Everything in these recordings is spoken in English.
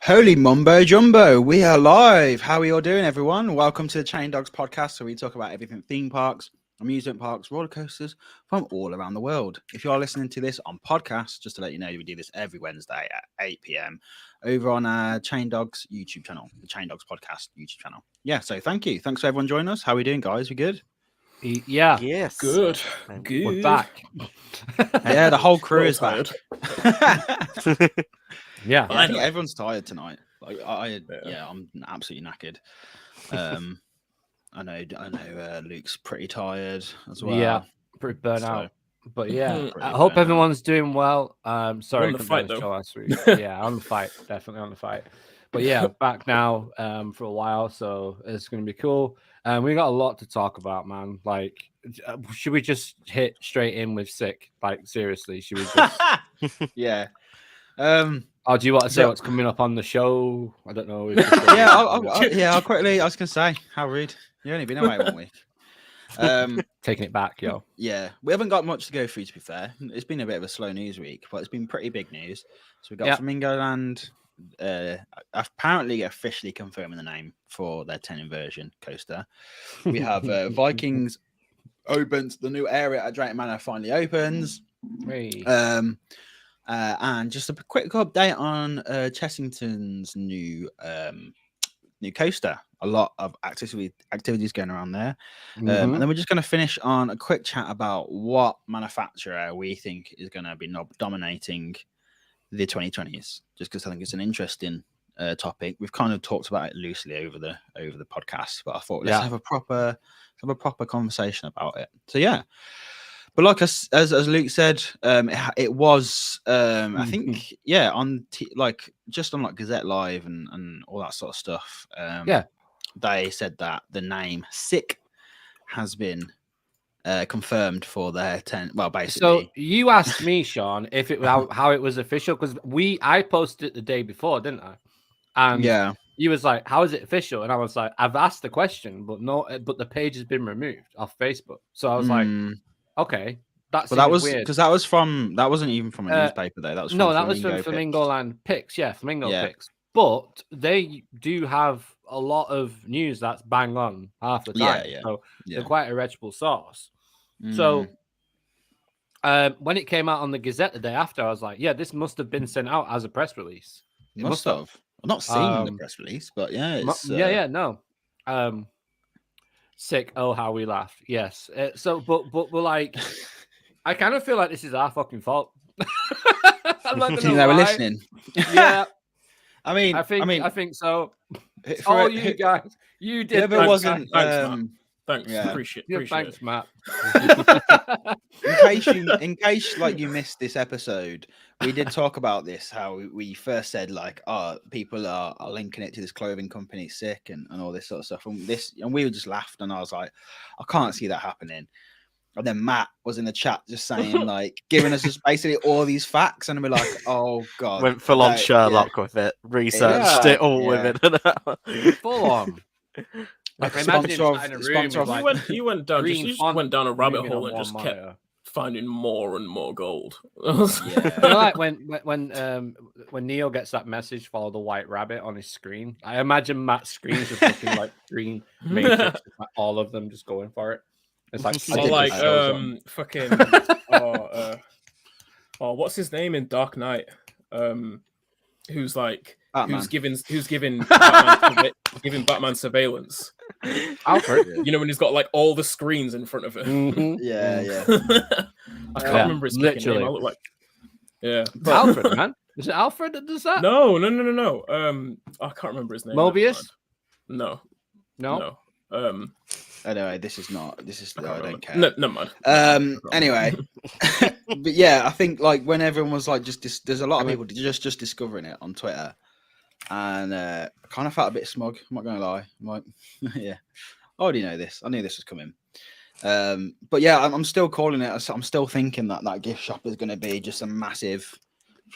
Holy mumbo jumbo, we are live. How are you all doing, everyone? Welcome to the Chain Dogs podcast, where we talk about everything theme parks, amusement parks, roller coasters from all around the world. If you are listening to this on podcast, just to let you know, we do this every Wednesday at 8 p.m. over on our Chain Dogs YouTube channel, the Chain Dogs podcast YouTube channel. Yeah, so thank you. Thanks for everyone joining us. How are we doing, guys? We good? Yeah. Yes. Good. We're back. Yeah, the whole crew is back. Yeah. I think everyone's tired tonight. Like, I'm absolutely knackered. I know. Luke's pretty tired as well. Yeah, pretty burnt out. But yeah, I Pretty hope burnt everyone's doing well. Sorry, On the fight, though. show last week. Yeah, on the fight, definitely on the fight. But yeah, back now for a while, so it's going to be cool. We got a lot to talk about, man. Like, should we just hit straight in with sick? Like, seriously, should we just? Yeah. Oh, do you want to say what's coming up on the show? I don't know. I'll quickly. I was gonna say, how rude. You've only been away 1 week. Taking it back, yo. Yeah, we haven't got much to go through. To be fair, it's been a bit of a slow news week, but it's been pretty big news. So we got Flamingo Land. Apparently, officially confirming the name for their 10 inversion coaster. We have Vikings opens. The new area at Drayton Manor finally opens. Hey. And just a quick update on Chessington's new coaster. A lot of activities going around there. And then we're just going to finish on a quick chat about what manufacturer we think is going to be dominating the 2020s. Just because I think it's an interesting topic. We've kind of talked about it loosely over the podcast, but I thought let's have a proper conversation about it. So yeah. But like as Luke said, it was I think on just on like Gazette Live and all that sort of stuff. They said that the name Sick has been confirmed for their 10. Well, basically. So you asked me, Sean, if it how it was official because I posted it the day before, didn't I? And you was like, "How is it official?" And I was like, "I've asked the question, but the page has been removed off Facebook." So I was like. Okay, that was weird because that wasn't even from a newspaper though. That was from Flamingo Land Picks. Yeah, Flamingo Picks. But they do have a lot of news that's bang on half the time. So they're quite a reputable source. So when it came out on the Gazette the day after, I was like, yeah, this must have been sent out as a press release. It must have. I'm not seeing the press release, but no. Sick. Oh, how we laughed. Yes. But we're like, I kind of feel like this is our fucking fault. I'm not gonna lie. We're listening. Yeah. I think so. You guys, you did. If it wasn't. Thanks. Yeah. Appreciate thanks, it. Matt. in case you missed this episode, we did talk about this. How we first said people are linking it to this clothing company, Sick, and all this sort of stuff. And we just laughed, and I was like, I can't see that happening. And then Matt was in the chat just saying giving us just basically all these facts, and we're like, oh god, went full on Sherlock with it, researched it all with it, full on. You went down a rabbit hole and just kept finding more and more gold. Like when Neo gets that message, follow the white rabbit on his screen. I imagine Matt's screen just looking like green matrix, like all of them just going for it. It's like what's his name in Dark Knight? Who's like Batman. who's giving Batman surveillance. Alfred, you know when he's got like all the screens in front of him. Yeah. I can't remember his name. I look like but Alfred, man. Is it Alfred that does that? No. I can't remember his name. Mobius? No. Anyway, this is I don't care. No, never mind. Anyway, but yeah, I think when everyone was there's a lot of people just discovering it on Twitter, and I kind of felt a bit smug. I'm not gonna lie. I'm like, yeah, I already know this. I knew this was coming. But yeah, I'm still calling it. I'm still thinking that gift shop is going to be just a massive.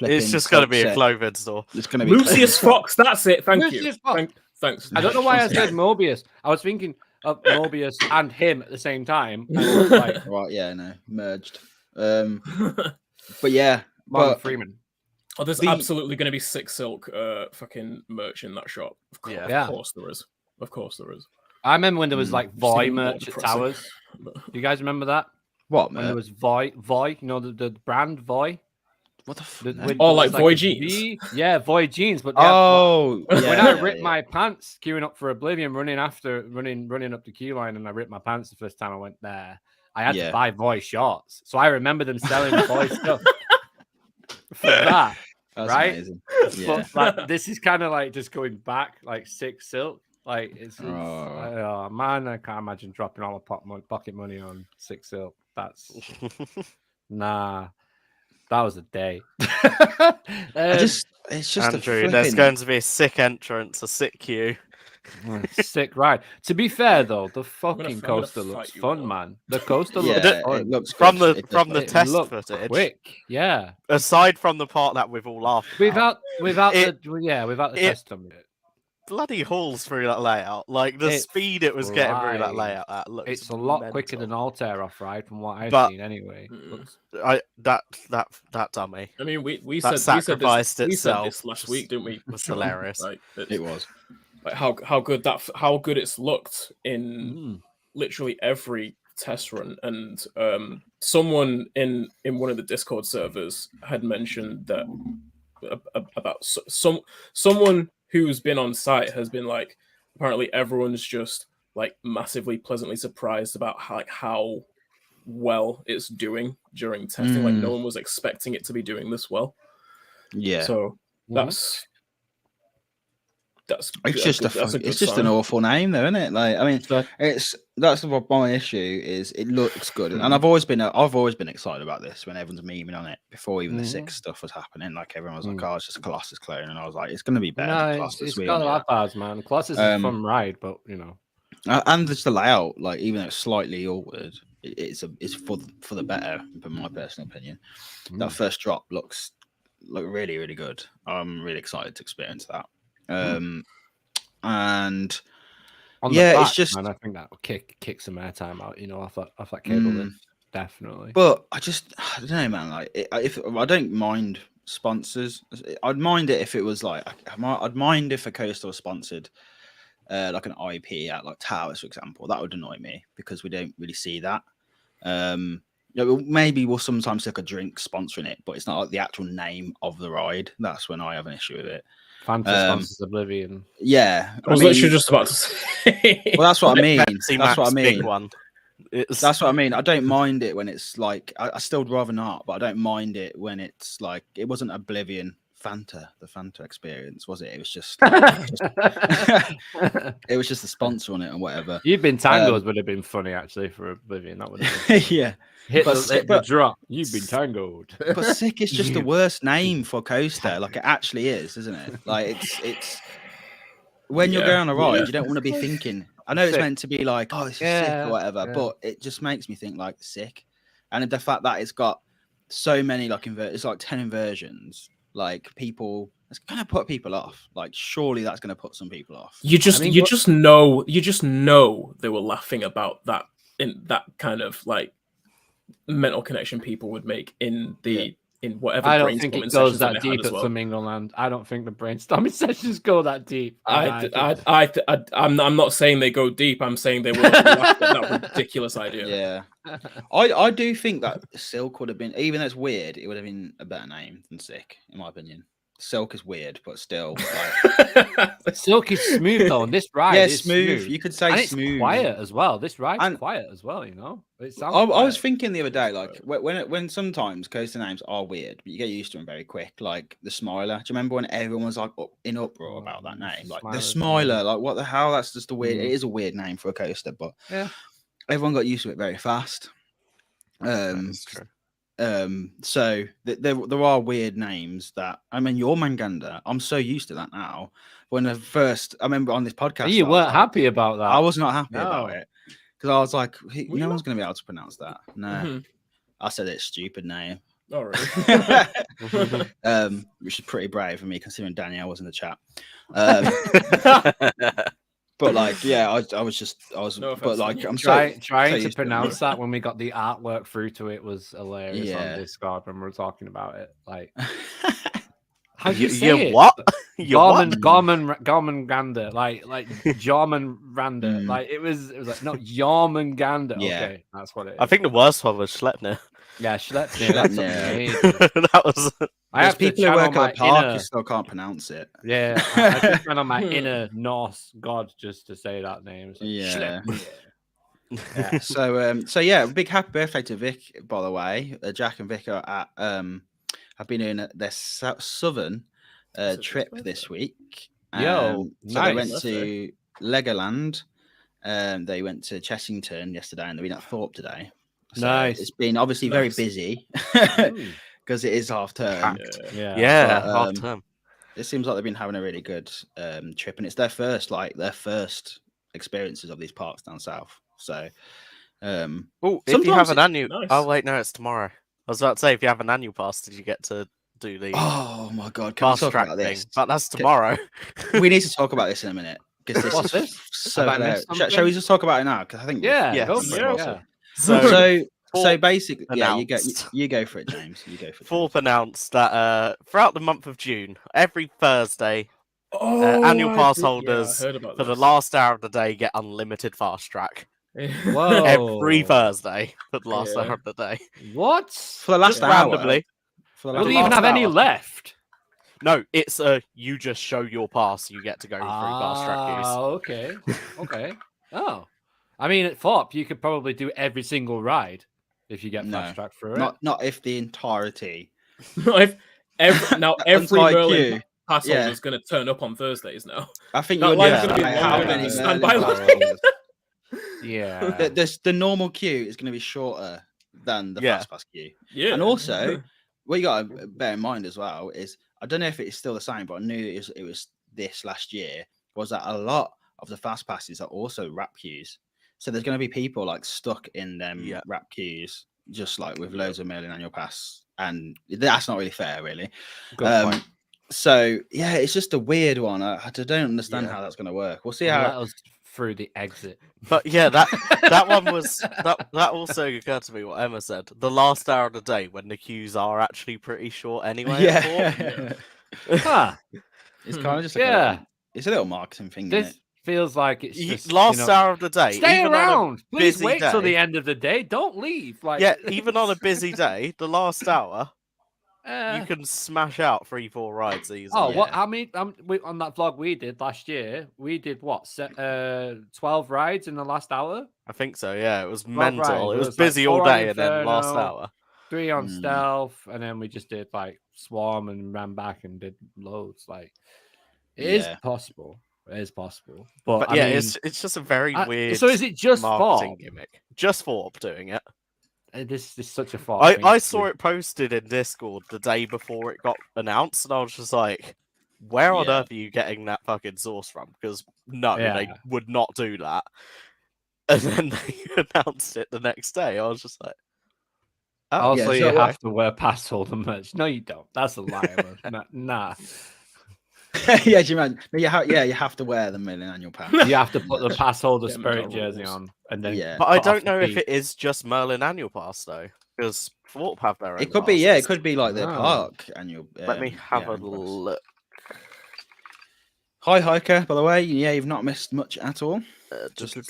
It's just going to be a clothing store. It's going to be Lucius Fox. That's it. Thank you. Thanks. I don't know why I said Mobius. I was thinking of Mobius and him at the same time. Right, merged. But yeah, Martin Freeman. Oh, there's absolutely going to be Sick Silk fucking merch in that shop. Of course there is. Of course there is. I remember when there was like Voy merch at Towers. Do you guys remember that? What, when there was Voy, you know, the brand Voy? What the fuck? Like Voy jeans. Yeah, Voy jeans. But when I ripped my pants queuing up for Oblivion, running up the queue line, and I ripped my pants the first time I went there, I had to buy Voy shorts. So I remember them selling Voy stuff for that. That's right? Amazing. But like, this is kind of like just going back, like Sick Silk. Like it's man, I can't imagine dropping all the pocket money on Sick Silk. That's nah. That was a day. It's just Andrew, there's going to be a sick entrance, a sick queue. Sick ride. To be fair though, the fucking coaster looks fun, man. The coaster looks fun. It looks from the test footage. Quick, yeah. Aside from the part that we've all laughed without the test of it. Bloody hauls through that layout. Like the speed it was getting through that layout. That looks it's a lot quicker than Altair off ride from what I've seen anyway. That dummy. I mean, we said this last week, didn't we? It was hilarious. Like, it was. Like how good it's looked in literally every test run. And someone in one of the Discord servers had mentioned that about someone who's been on site has been like, apparently everyone's just like massively pleasantly surprised about how well it's doing during testing. Like no one was expecting it to be doing this well. Yeah. So that's it's just an awful name though, isn't it? Like, I mean, that's what my issue is. It looks good, and I've always been excited about this when everyone's memeing on it before even the 6 stuff was happening. Like everyone was like, "Oh, it's just a Colossus clone," and I was like, "It's going to be better." No, it's got a lot of bars, man. Colossus is a fun ride, but you know, and just the layout, like even though it's slightly awkward, it's for the better, in my personal opinion. That first drop looks really, really good. I'm really excited to experience that. And on the back, it's just, man, I think that will kick some airtime out, you know, off that cable lift, definitely. But I don't know, man. Like, if I don't mind sponsors, I'd mind it if it was like, I'd mind if a coaster was sponsored, like an IP at like Towers, for example. That would annoy me because we don't really see that. Maybe we'll sometimes take a drink sponsoring it, but it's not like the actual name of the ride. That's when I have an issue with it. Fanta sponsors Oblivion. Yeah, I was literally just about to say. Well, that's what I mean. That's what I mean. Big one. That's what I mean. I don't mind it when it's like. I still would rather not, but I don't mind it when it's like it wasn't Oblivion Fanta, the Fanta experience, was it? It was just. It was just the sponsor on it and whatever. You've been tangled would have been funny actually for Oblivion. That would have been yeah. Hit the drop. You've been tangled. But Sick is just the worst name for coaster. Like it actually is, isn't it? Like it's when you're going on a ride, you don't want to be thinking. I know it's meant to be like, oh, it's sick or whatever, but it just makes me think like sick. And the fact that it's got so many like it's like 10 inversions, like people, it's gonna put people off. Like surely that's gonna put some people off. You just know they were laughing about that in that kind of like mental connection people would make in whatever. I don't think it goes that deep at Flamingoland. I don't think the brainstorming sessions go that deep. I'm not saying they go deep. I'm saying they were laughed at that ridiculous idea. Yeah, I do think that Silk would have been, even though it's weird, it would have been a better name than Sick, in my opinion. Silk is weird, but still. Like... Silk is smooth though, and this ride is smooth. You could say and smooth. It's quiet as well. This ride's quiet as well, you know. It sounds I was thinking the other day, like when sometimes coaster names are weird, but you get used to them very quick. Like the Smiler. Do you remember when everyone was like in uproar about that name? Like the Smiler. Like what the hell? That's just a weird. It is a weird name for a coaster, but everyone got used to it very fast. That's true. So there are weird names that, I mean, your Manganda, I'm so used to that now. When I remember on this podcast, you weren't happy about that. I was not happy about it because I was like, no one's going to be able to pronounce that. No, I said it's a stupid name. All right. Which is pretty brave of me considering Danielle was in the chat. But like, yeah, I was, no but like, I'm trying to pronounce that when we got the artwork through to it was hilarious on Discord when we were talking about it. Like, How do you say it? What? Gormanganda, like Jarman Randa. Like it was like not Yarmanganda. Yeah. Okay, that's what it is. I think the worst one was Schleppner. Yeah, Schleppner. That's amazing. That was. I have people who work at the park who still can't pronounce it. Yeah, I keep trying on my inner Norse god just to say that name. So, yeah. Yeah. So yeah, big happy birthday to Vic, by the way. Jack and Vic are at have been doing their southern trip this week. Yo, so they went to Legoland. They went to Chessington yesterday, and they've been at Thorpe today. So nice. It's been obviously very busy because it is half term. Yeah, half term. It seems like they've been having a really good trip, and it's their first experiences of these parks down south. So, if you have an annual, oh wait, no, it's tomorrow. I was about to say, if you have an annual pass, did you get to do the? Oh my god, can we talk about this? But that's tomorrow. We need to talk about this in a minute because this What's is this? so. Shall we just talk about it now? Because I think So basically, you go for it, James. You go for it. Thorpe announced that throughout the month of June, every Thursday, annual pass holders for the last hour of the day get unlimited fast track. Whoa! Every Thursday for the last hour of the day. What? For the last hour? Randomly. Do they even have any left? No, it's you just show your pass, you get to go through fast track use. Okay. Oh, I mean, at Thorpe, you could probably do every single ride if you get fast track through it. Not if the entirety. If every Merlin pass holder is going to turn up on Thursdays now. I think you're going to be how many standby lines. Yeah, the normal queue is going to be shorter than the fast pass queue. Yeah, and also what you got to bear in mind as well is I don't know if it's still the same, but I knew it was this last year was that a lot of the fast passes are also wrap queues. So there's going to be people like stuck in them wrap queues, just like with loads of Merlin annual pass, and that's not really fair, really. Good point. So yeah, it's just a weird one. I don't understand how that's going to work. We'll see how. Let us through the exit. But yeah, that one was that also occurred to me what Emma said. The last hour of the day when the queues are actually pretty short anyway. It's kind of just it's a little marketing thing. This feels like it's just last hour of the day. Stay around. Please wait till the day, end of the day. Don't leave. Like even on a busy day, the last hour. You can smash out 3-4 rides easily. Oh, what? I mean, on that vlog we did last year, we did what? 12 rides in the last hour. I think so. Yeah, it was mental. Rides. It was busy all day, and then last hour, 3 on stealth, and then we just did like swarm and ran back and did loads. Like it is possible. It is possible. But yeah, I mean, it's just a very weird. So is it just marketing gimmick? Just Thorpe doing it. This is such a far. I saw it posted in Discord the day before it got announced, and I was just like, "Where on earth are you getting that fucking source from?" Because they would not do that. And then they announced it the next day. I was just like, "Oh, also you have to wear pass holder merch." No, you don't. That's a lie. Nah. Yeah, do you imagine? You have to wear the Merlin annual pass. You have to put the pass holder spirit jersey on, and then. But I don't know if it is just Merlin annual pass though, because Thorpe have their own. It could be, it could be like the park annual. Let me have a look. Hi, Hiker. By the way, you've not missed much at all. Just a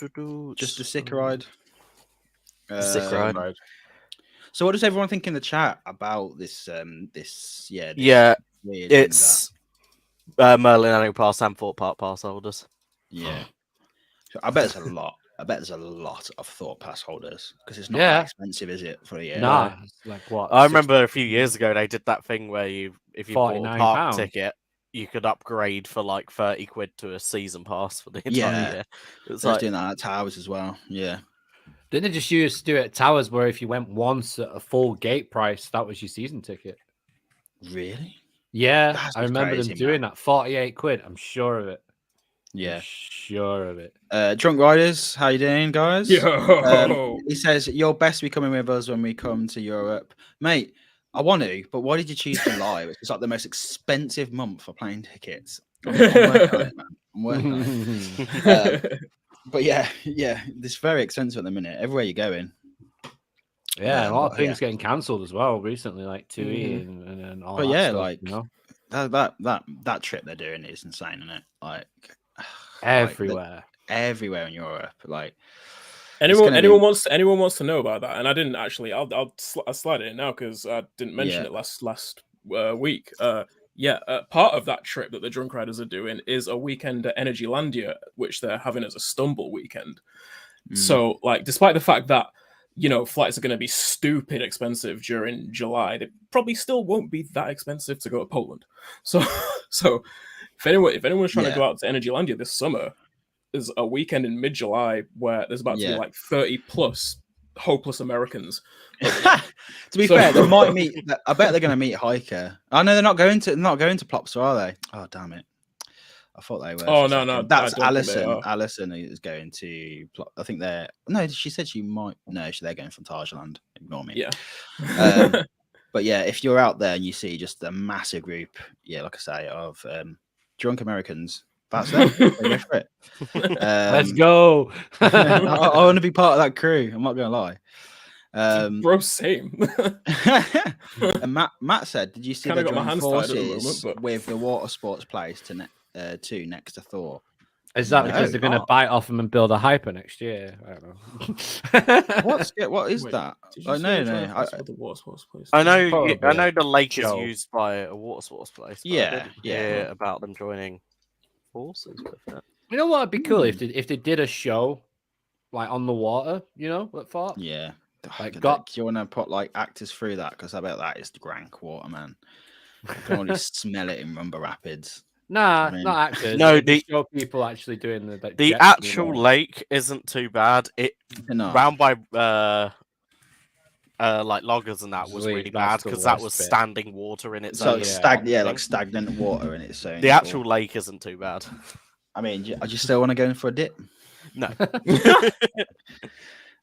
sick ride. Sick ride. So, what does everyone think in the chat about this? It's. Merlin annual pass and Thorpe Park pass holders. Yeah, I bet there's a lot. Of Thorpe pass holders because it's not that expensive, is it, for a year? No, it's like what? I remember a few years ago they did that thing where if you bought a park £49 ticket, you could upgrade for like 30 quid to a season pass for the entire year. It's like doing that at Towers as well. Yeah. Didn't they just used to do it at Towers where if you went once at a full gate price, that was your season ticket? Really? Yeah, I remember them doing that. 48 quid. I'm sure of it. Yeah, I'm sure of it. Drunk Riders, how you doing, guys? He says you're best to be coming with us when we come to Europe, mate. I want to, but why did you choose July? It's like the most expensive month for plane tickets. I'm working on it, man. I'm working on it. But yeah, it's very expensive at the minute. Everywhere you're going. Yeah, a lot of things getting cancelled as well recently, like TUI and all. But that stuff, that trip they're doing is insane, isn't it? Like everywhere, everywhere in Europe. Like anyone wants to know about that, and I didn't actually. I'll slide it in now because I didn't mention it last week. Part of that trip that the Drunk Riders are doing is a weekend at Energylandia, which they're having as a stumble weekend. So, like, despite the fact that flights are going to be stupid expensive during July, they probably still won't be that expensive to go to Poland. So if anyone's trying to go out to Energylandia this summer, there's a weekend in mid-July where there's about to be like 30 plus hopeless Americans. To be fair, they might meet. I bet they're going to meet Hiker. Oh no, they're not going to Plopsa, are they? Oh damn it! I thought they were. Oh no, that's Alison. Alison is going to. I think they're. No, she said she might. No, they're going from Tajland. Ignore me. Yeah. But yeah, if you're out there and you see just a massive group, like I say, of drunk Americans, that's them. They go for it. Let's go. I want to be part of that crew. I'm not going to lie. Bro, same. And Matt said, "Did you see they joined forces with the water sports place to next to Thor?" Is that because they're going to bite off them and build a hyper next year? I don't know. What is that? No. I know the lake is used by a water sports place. But I didn't hear about them joining forces with it. You know what would be cool if they did a show like on the water, at Fort? Yeah. Like, do you want to put like actors through that? Because I bet that is the Grank water, man. I can already smell it in Rumba Rapids. Nah, not actors. No, the show people actually doing the actual lake isn't too bad. It round by like loggers and that was really bad because that was standing water in its own. Like stagnant water in its own. The actual lake isn't too bad. I mean, I just still want to go in for a dip. No.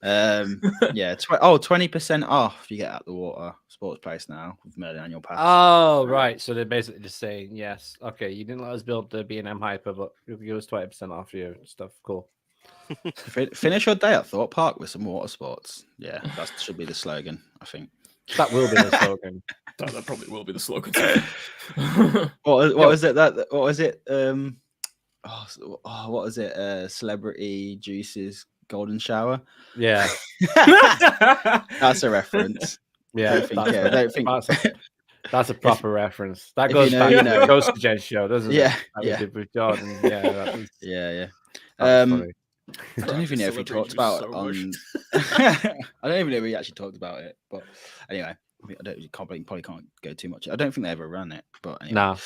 20% off you get at the water sports place now with Merlin annual pass. Oh right, so they're basically just saying yes. Okay, you didn't let us build the B&M hyper, but you'll give us 20% off your stuff. Cool. Finish your day at Thorpe Park with some water sports. Yeah, that should be the slogan. I think that will be the slogan. That probably will be the slogan. What was it? What was it? What was it? Celebrity Juice's Golden Shower. Yeah, that's a reference. Yeah, don't think that's a proper reference. That goes back to the Ghost Gen show, doesn't it? We did with Jordan. Yeah. I don't even know if we talked about it on. I don't even know if we actually talked about it, but anyway, probably can't go too much. I don't think they ever ran it, but anyway. No.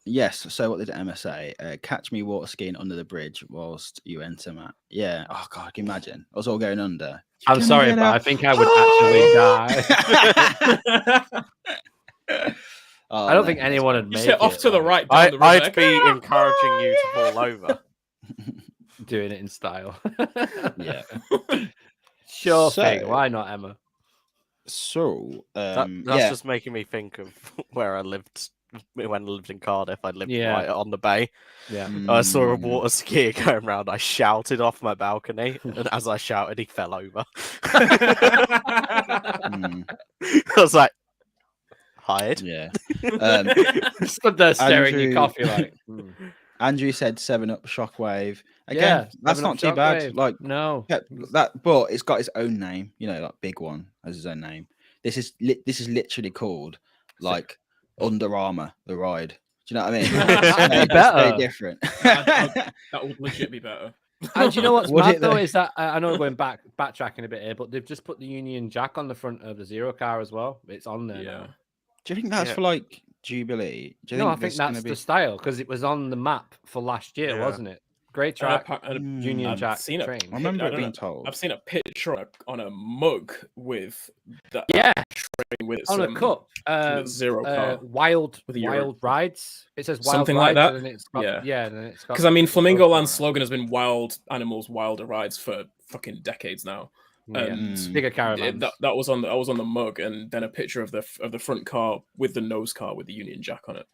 Yes. So what did Emma say? Catch me water skiing under the bridge whilst you enter, Matt. Yeah. Oh God, can you imagine? I was all going under. I'm sorry, but I think I would actually die. I don't think anyone would make it. Off to the right. I'd be encouraging you to fall over. Doing it in style. Yeah. Sure thing. Why not, Emma? So that's just making me think of where I lived. When I lived in Cardiff, I lived right on the bay. Yeah, I saw a water skier going around. I shouted off my balcony, and as I shouted, he fell over. I was like, hired. Yeah. Stood there staring at your coffee like. Andrew said 7-Up Shockwave. Again, that's not too bad. Like no, that, but it's got its own name. Like Big One has his own name. This is literally called like Under Armour, the ride. Do you know what I mean? It's better. Very different. That would legit be better. And do you know what's mad though is that I know we're going backtracking a bit here, but they've just put the Union Jack on the front of the Zero car as well. It's on there. Yeah. Do you think that's for like Jubilee? I think that's the style because it was on the map for last year, wasn't it? Great track, Union Jack train. I remember it being told. I've seen a picture on a mug with that. Yeah, train with on a cup. Zero car. Wild rides. It says wild something rides, like that. And then it's got, and then it's got. Because I mean, Flamingo Land's slogan has been "Wild Animals, Wilder Rides" for fucking decades now. Bigger caravans. That was on the mug, and then a picture of the front car with the nose car with the Union Jack on it.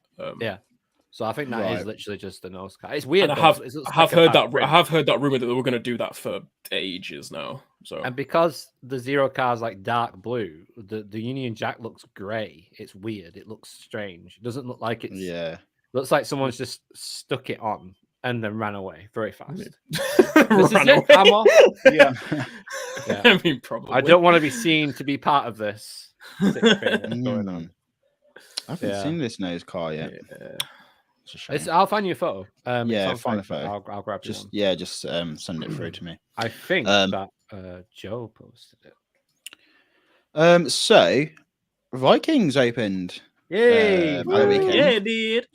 So I think that is literally just a nose car. It's weird. And I have heard that rumor that they were going to do that for ages now. So and because the Zero car is like dark blue, the Union Jack looks grey. It's weird. It looks strange. It doesn't look like it's looks like someone's just stuck it on and then ran away very fast. This is it. I'm off. Yeah. I mean, probably. I don't want to be seen to be part of this. Going on. I haven't seen this nose car yet. I'll find you a photo. Find a photo. I'll grab just one. Just send it through to me. I think that Joe posted it. So Vikings opened. Yay! At the weekend. Yeah, it did.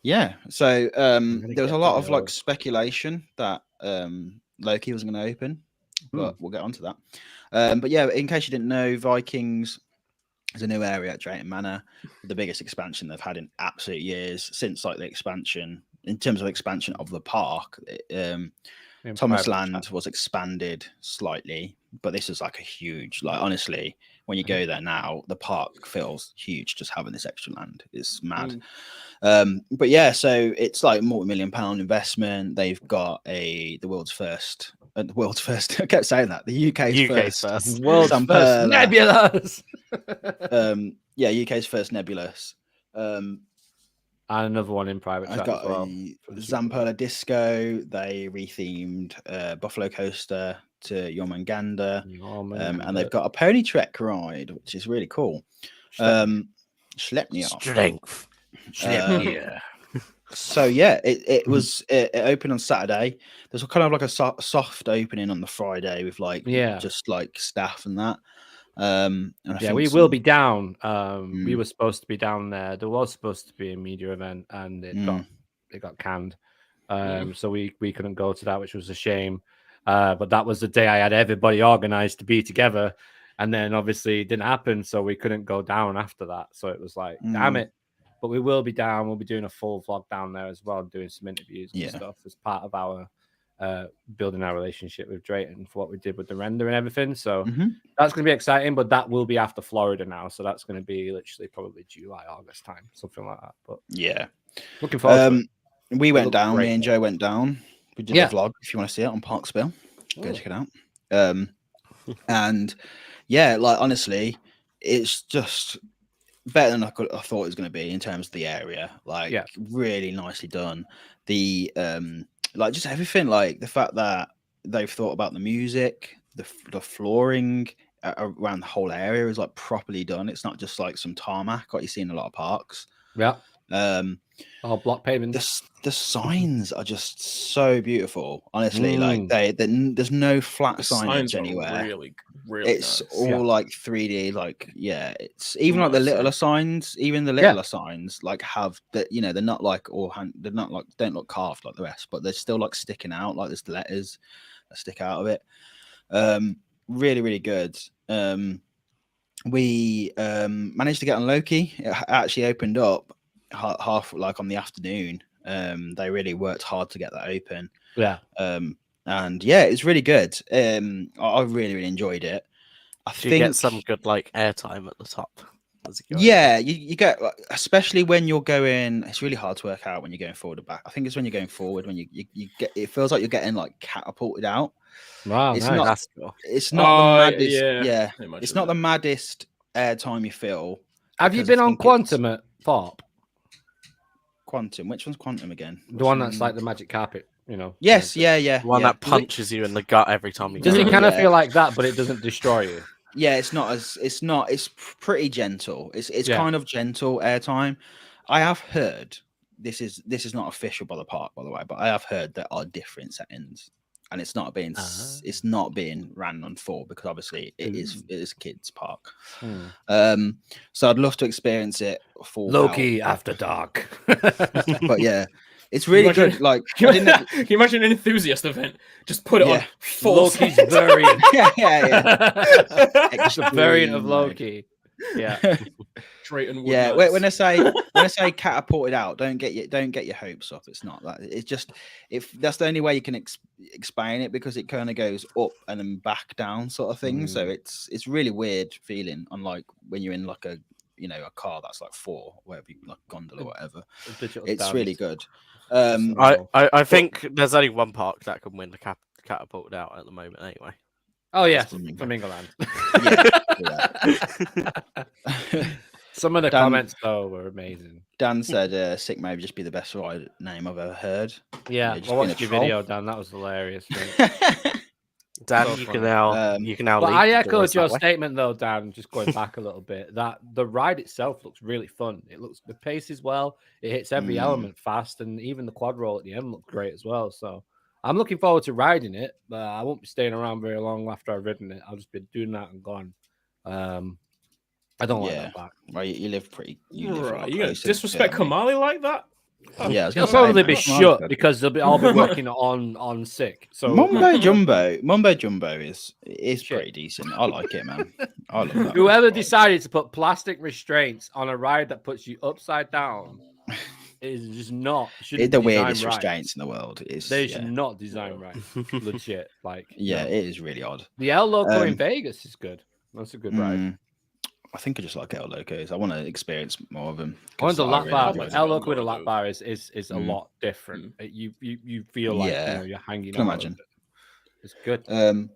Yeah. So there was a lot of like speculation that Loki was going to open, but we'll get onto that. But yeah, in case you didn't know, Vikings is a new area at Drayton Manor, the biggest expansion they've had in absolute years since like the expansion in terms of expansion of the park. Thomas Land was expanded slightly, but this is like a huge, like honestly, when you go there now, the park feels huge just having this extra land. It's mad. But yeah, so it's like multi-million-pound investment. They've got the world's first. I kept saying that. The UK's first. World's first Nebulas. UK's first Nebulous. And another one in private chat. I've got Zamperla Disco. They rethemed Buffalo Coaster to Jormungandr. And they've got a pony trek ride, which is really cool. Schleppnir. Strength. So yeah, it was it opened on Saturday. There's kind of like a soft opening on the Friday with just like staff and that. And we will be down. We were supposed to be down there. There was supposed to be a media event, and it got canned. So we couldn't go to that, which was a shame. But that was the day I had everybody organized to be together, and then obviously it didn't happen, so we couldn't go down after that. So it was like, damn it. But we will be down. We'll be doing a full vlog down there as well, doing some interviews and stuff as part of our building our relationship with Drayton for what we did with the render and everything. So that's going to be exciting, but that will be after Florida now. So that's going to be literally probably July, August time, something like that. But yeah, looking forward to it. We went down. Me and Joe went down. We did a vlog. If you want to see it on Parkspill, go check it out. And yeah, like honestly, it's just better than I thought it was going to be in terms of the area. Like really nicely done. The like just everything, like the fact that they've thought about the music, the flooring around the whole area is like properly done. It's not just like some tarmac like you see in a lot of parks. Block pavements. The signs are just so beautiful. Honestly, like there's no flat signage anywhere. Really it's nice. all like 3D. Like it's even like the littler signs. Even the littler signs like have that. You know, they're not like they're not like don't look carved like the rest, but they're still like sticking out. Like there's the letters that stick out of it. Really, really good. We managed to get on Loki. It actually opened up half like on the afternoon. They really worked hard to get that open. And yeah, it's really good. I really really enjoyed it. I think you get some good like airtime at the top. You get, especially when you're going. It's really hard to work out when you're going forward or back. I think it's when you're going forward when you get. It feels like you're getting like catapulted out. Wow, it's nice. not. Cool. It's not the maddest. It's not the maddest airtime you feel. Have you been on Quantum at Thorpe? Quantum. Which one's Quantum again? The one that's like the magic carpet, you know. Yes, The one that punches you in the gut every time you. Does it kind of feel like that, but it doesn't destroy you? Yeah, it's pretty gentle. It's kind of gentle airtime. I have heard this is not official by the park, by the way, but I have heard there are different settings, and it's not being ran on full because obviously it is kids park. So I'd love to experience it full Loki after dark. But yeah, it's really good. Like, can you imagine an enthusiast event? Just put it on full. Loki's variant. Extra variant of Loki. Yeah. Drayton when I say catapulted out, don't get your hopes up. It's not that. It's just if that's the only way you can explain it, because it kind of goes up and then back down sort of thing. So it's really weird feeling, unlike when you're in like a a car that's like 4, whatever, like gondola or whatever. Digital It's stands. really good. I think there's only one park that can win the catapulted out at the moment anyway. Oh yes, Flamingo Land. Some of the comments though were amazing. Dan said Sick may just be the best ride name I've ever heard. Yeah, I watched your video, Dan. That was hilarious. Dan, so you can now. But I echoed your statement though, Dan. Just going back a little bit, that the ride itself looks really fun. The pace is well. It hits every element fast, and even the quad roll at the end looked great as well. So I'm looking forward to riding it, but I won't be staying around very long after I've ridden it. I'll just be doing that and gone. I don't like that back. Right, you live pretty. You gonna disrespect Kamali like that? Yeah, they'll probably be shut because they'll all be working on Sick. So Mumbo Jumbo is pretty decent. I like it, man. I love that. Whoever decided to put plastic restraints on a ride that puts you upside down is just not. It's the weirdest restraints in the world. They should not design right. Legit, like it is really odd. The El Loco in Vegas is good. That's a good ride. I think I just like El Locos. I want to experience more of them. On the lap bar, El Loco with a lap bar is a lot different. You feel like you're hanging. Can imagine. It's good.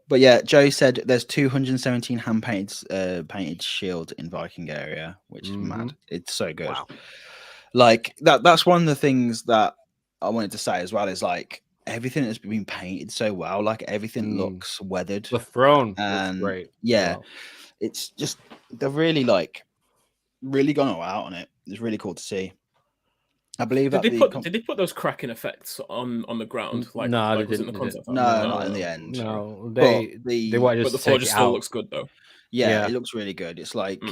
But yeah, Joe said there's 217 hand painted shield in Viking area, which is mad. It's so good. Wow. Like that's one of the things that I wanted to say as well is like everything has been painted so well. Like everything looks weathered. The throne looks great. Yeah. Wow. It's just they've really gone all out on it. It's really cool to see. I believe did they put those cracking effects on the ground? Like, no, like they didn't. No, not in the end. No, but the forge still looks good though. Yeah, it looks really good. It's like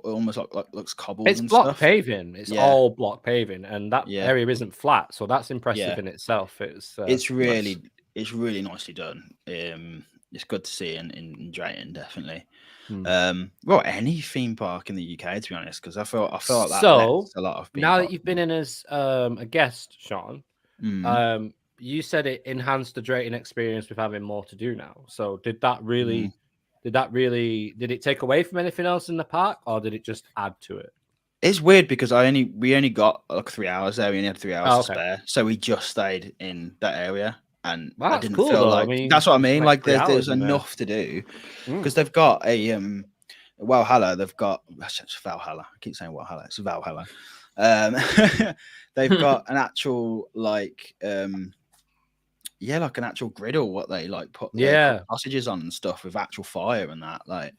almost like looks cobbled. It's block paving. It's all block paving, and that area isn't flat, so that's impressive in itself. It's really nicely done. It's good to see in Drayton, definitely. Well, any theme park in the UK, to be honest, because I feel like that. So a lot of now that you've been in as a guest, Sean, you said it enhanced the Drayton experience with having more to do now. So did it take away from anything else in the park, or did it just add to it? It's weird because we only got like 3 hours there. We only had 3 hours to spare, so we just stayed in that area. And I didn't feel like that's what I mean. Like there's enough to do because they've got a Valhalla. They've got Valhalla. I keep saying Valhalla. It's Valhalla. They've got an actual like an actual griddle. What they like put sausages on and stuff with actual fire and that. Like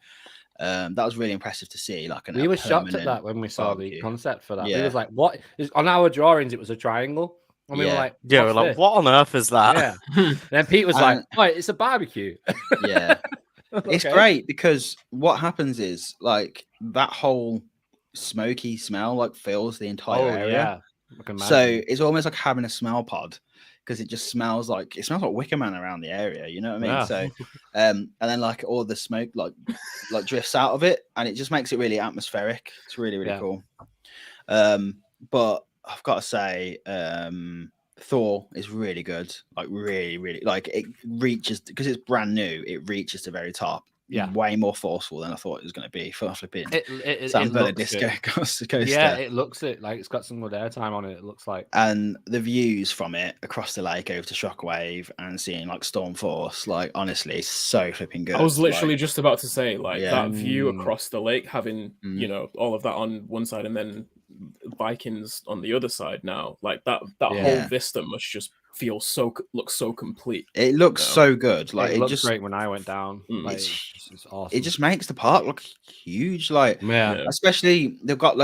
that was really impressive to see. Like we were shocked at that when we saw the concept for that. We was like, what? On our drawings, it was a triangle. And we were like, what on earth is that? Yeah. And then Pete was like, oh, it's a barbecue. Yeah. It's great because what happens is like that whole smoky smell like fills the entire area. So it's almost like having a smell pod because it just smells like Wicker Man around the area. You know what I mean? Yeah. So, and then like all the smoke like drifts out of it, and it just makes it really atmospheric. It's really, really cool. But I've got to say, Thor is really good. Like really, really, like it reaches because it's brand new. It reaches the very top. Yeah, way more forceful than I thought it was going to be. For flipping San Bernardino coaster. Yeah, it looks it like it's got some good airtime on it. It looks like, and the views from it across the lake over to Shockwave and seeing like Storm Force, like honestly, so flipping good. I was literally just about to say that view across the lake, having all of that on one side and then Vikings on the other side. Now, like that whole vista must just looks so complete. It looks so good. Like it just great when I went down. Like, it's awesome. It just makes the park look huge. Like especially they've built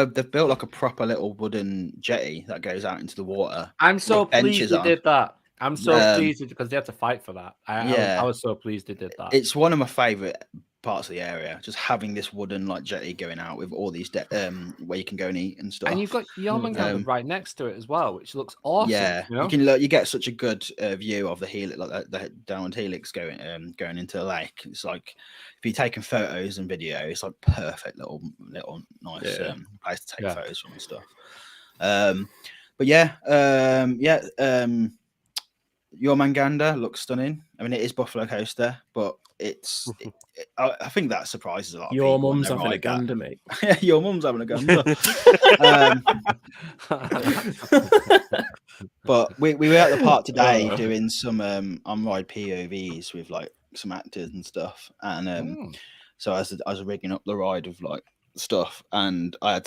like a proper little wooden jetty that goes out into the water. I'm so pleased they did that. I'm so pleased because they had to fight for that. I was so pleased they did that. It's one of my favorite parts of the area, just having this wooden like jetty going out with all these where you can go and eat and stuff. And you've got Yarmungandr right next to it as well, which looks awesome. Yeah, you get such a good view of the helix, like the downward helix going into the lake. It's like if you're taking photos and video, it's like perfect little nice place to take photos from and stuff. But Yarmungandr looks stunning. I mean, it is Buffalo Coaster, but I think that surprises a lot of Your people. mum's having a gander, mate. Your mum's having a gander. But we were at the park today doing some on-ride POVs with like some actors and stuff, and so I was rigging up the ride of like stuff, and I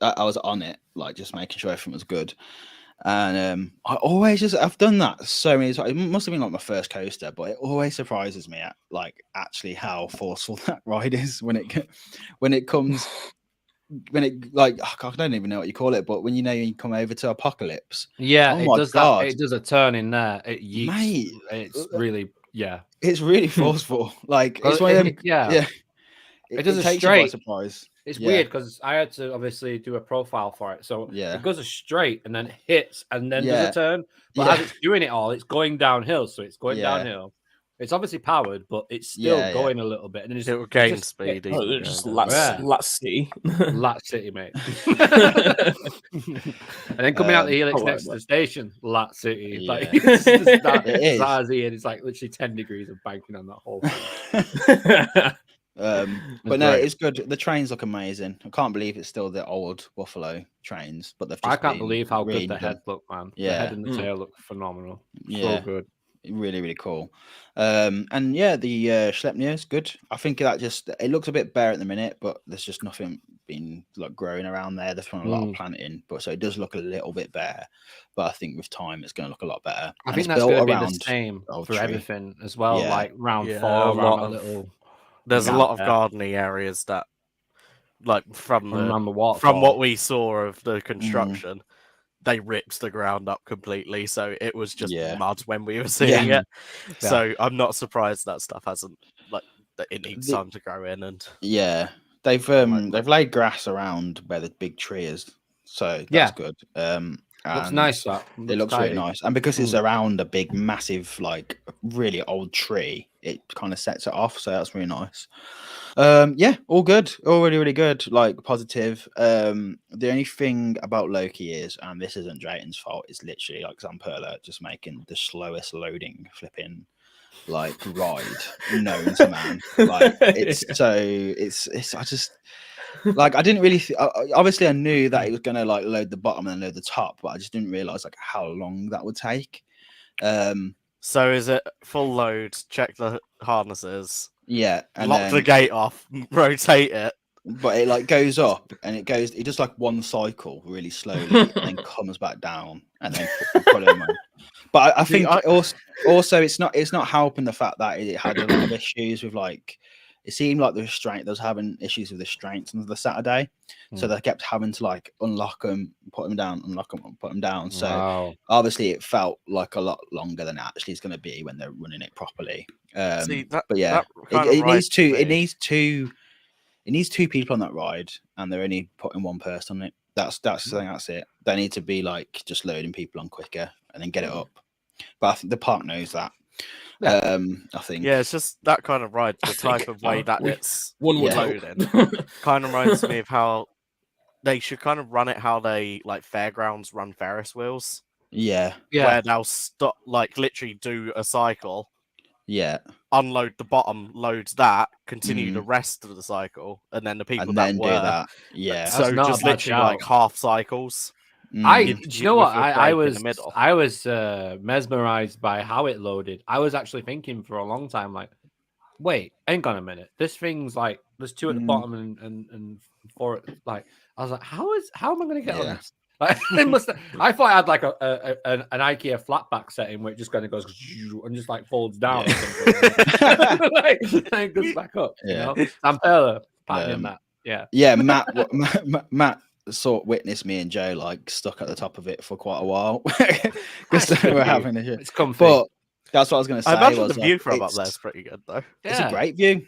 was on it, like just making sure everything was good. And I've done that so many times. It must have been like my first coaster, but it always surprises me at like actually how forceful that ride is when it comes. When it like I don't even know what you call it, but when you come over to Apocalypse, yeah, oh it my does God. it does a turn in there. It yeets, mate, it's really it's really forceful. Like it's one of them, It does it a takes straight. you by surprise. It's weird because I had to obviously do a profile for it, so it goes a straight and then hits and then does a turn. But as it's doing it all, it's going downhill, so it's going downhill. It's obviously powered, but it's still going a little bit, and then it will gain speed. Just Lat City, Lat City, mate. And then coming out the helix next to the station, Lat City, like it's just that zazzy, and it's like literally 10 degrees of banking on that whole thing. But no, it's good. The trains look amazing. I can't believe it's still the old Buffalo trains, but I can't believe how good the head look, man. The head and the tail look phenomenal. So good. Really, really cool. And the Schleppnir is good. I think that it looks a bit bare at the minute, but there's just nothing been like growing around there. There's been a lot of planting, but so it does look a little bit bare. But I think with time, it's going to look a lot better. I think that's going to be the same for everything as well. Like round 4, there's a lot of gardening areas that, like from what we saw of the construction. They ripped the ground up completely, so it was just mud when we were seeing it. So I'm not surprised that stuff hasn't it needs time to grow in. And they've laid grass around where the big tree is, so that's good. Looks nice. It looks really nice, and because it's around a big, massive, like really old tree, it kind of sets it off. So that's really nice. All good, all really, really good. Like positive. The only thing about Loki is, and this isn't Drayton's fault, is literally like Zamperla just making the slowest loading flipping like ride known to man. Like it's I just. Like I didn't really obviously I knew that it was gonna like load the bottom and load the top, but I just didn't realize like how long that would take. So is it full load, check the harnesses, and lock the gate off, rotate it, but it like goes up and it does like one cycle really slowly and then comes back down and then put it on. But I think also it's not helping the fact that it had a lot of issues with like. It seemed like the restraint, they was having issues with the restraints on the Saturday. So they kept having to like unlock them, put them down, unlock them, put them down. So obviously it felt like a lot longer than it actually is going to be when they're running it properly. It needs two people on that ride and they're only putting one person on it. That's it. They need to be like just loading people on quicker and then get it up. But I think the park knows that. I think it's just that kind of ride, the type of way that it's loaded kind of reminds me of how they should kind of run it how they like fairgrounds run Ferris wheels, where they'll stop, like literally do a cycle, unload the bottom, loads that, continue the rest of the cycle, and then the people that do that so just literally like half cycles. You know what? I was mesmerized by how it loaded. I was actually thinking for a long time, like, wait, hang on a minute. This thing's like there's two at the bottom and four. Like, I was like, how am I going to get on this? Like, I thought I had like an IKEA flatback setting where it just kind of goes and just like folds down, like goes back up. You know, Zamperla pattern that. Matt sort of witnessed me and Joe like stuck at the top of it for quite a while because we're having a it's comfy. But that's what I was going to say. I imagine the view from up there is pretty good though. It's a great view.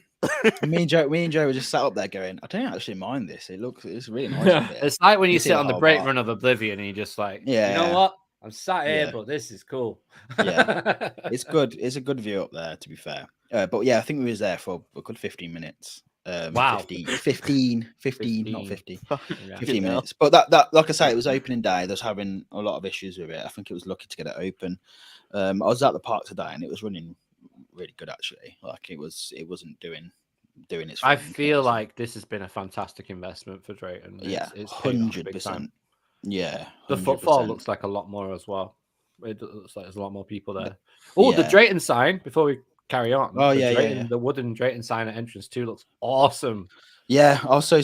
me and Joe were just sat up there going, I don't actually mind this. It's really nice. It's like when you sit on the brake run of Oblivion and you're just like, you know what? I'm sat here, but this is cool. It's good. It's a good view up there, to be fair. But I think we was there for a good 15 minutes. Wow. 15, not 50. 15 minutes. But that like I say, it was opening day. They was having a lot of issues with it. I think it was lucky to get it open. I was at the park today and it was running really good actually. Like it wasn't doing its. I feel like this has been a fantastic investment for Drayton. Yeah, it's 100%. Yeah, 100%. The footfall looks like a lot more as well. It looks like there's a lot more people there. The Drayton sign before we carry on. The wooden Drayton sign at entrance 2 looks awesome. Yeah, also I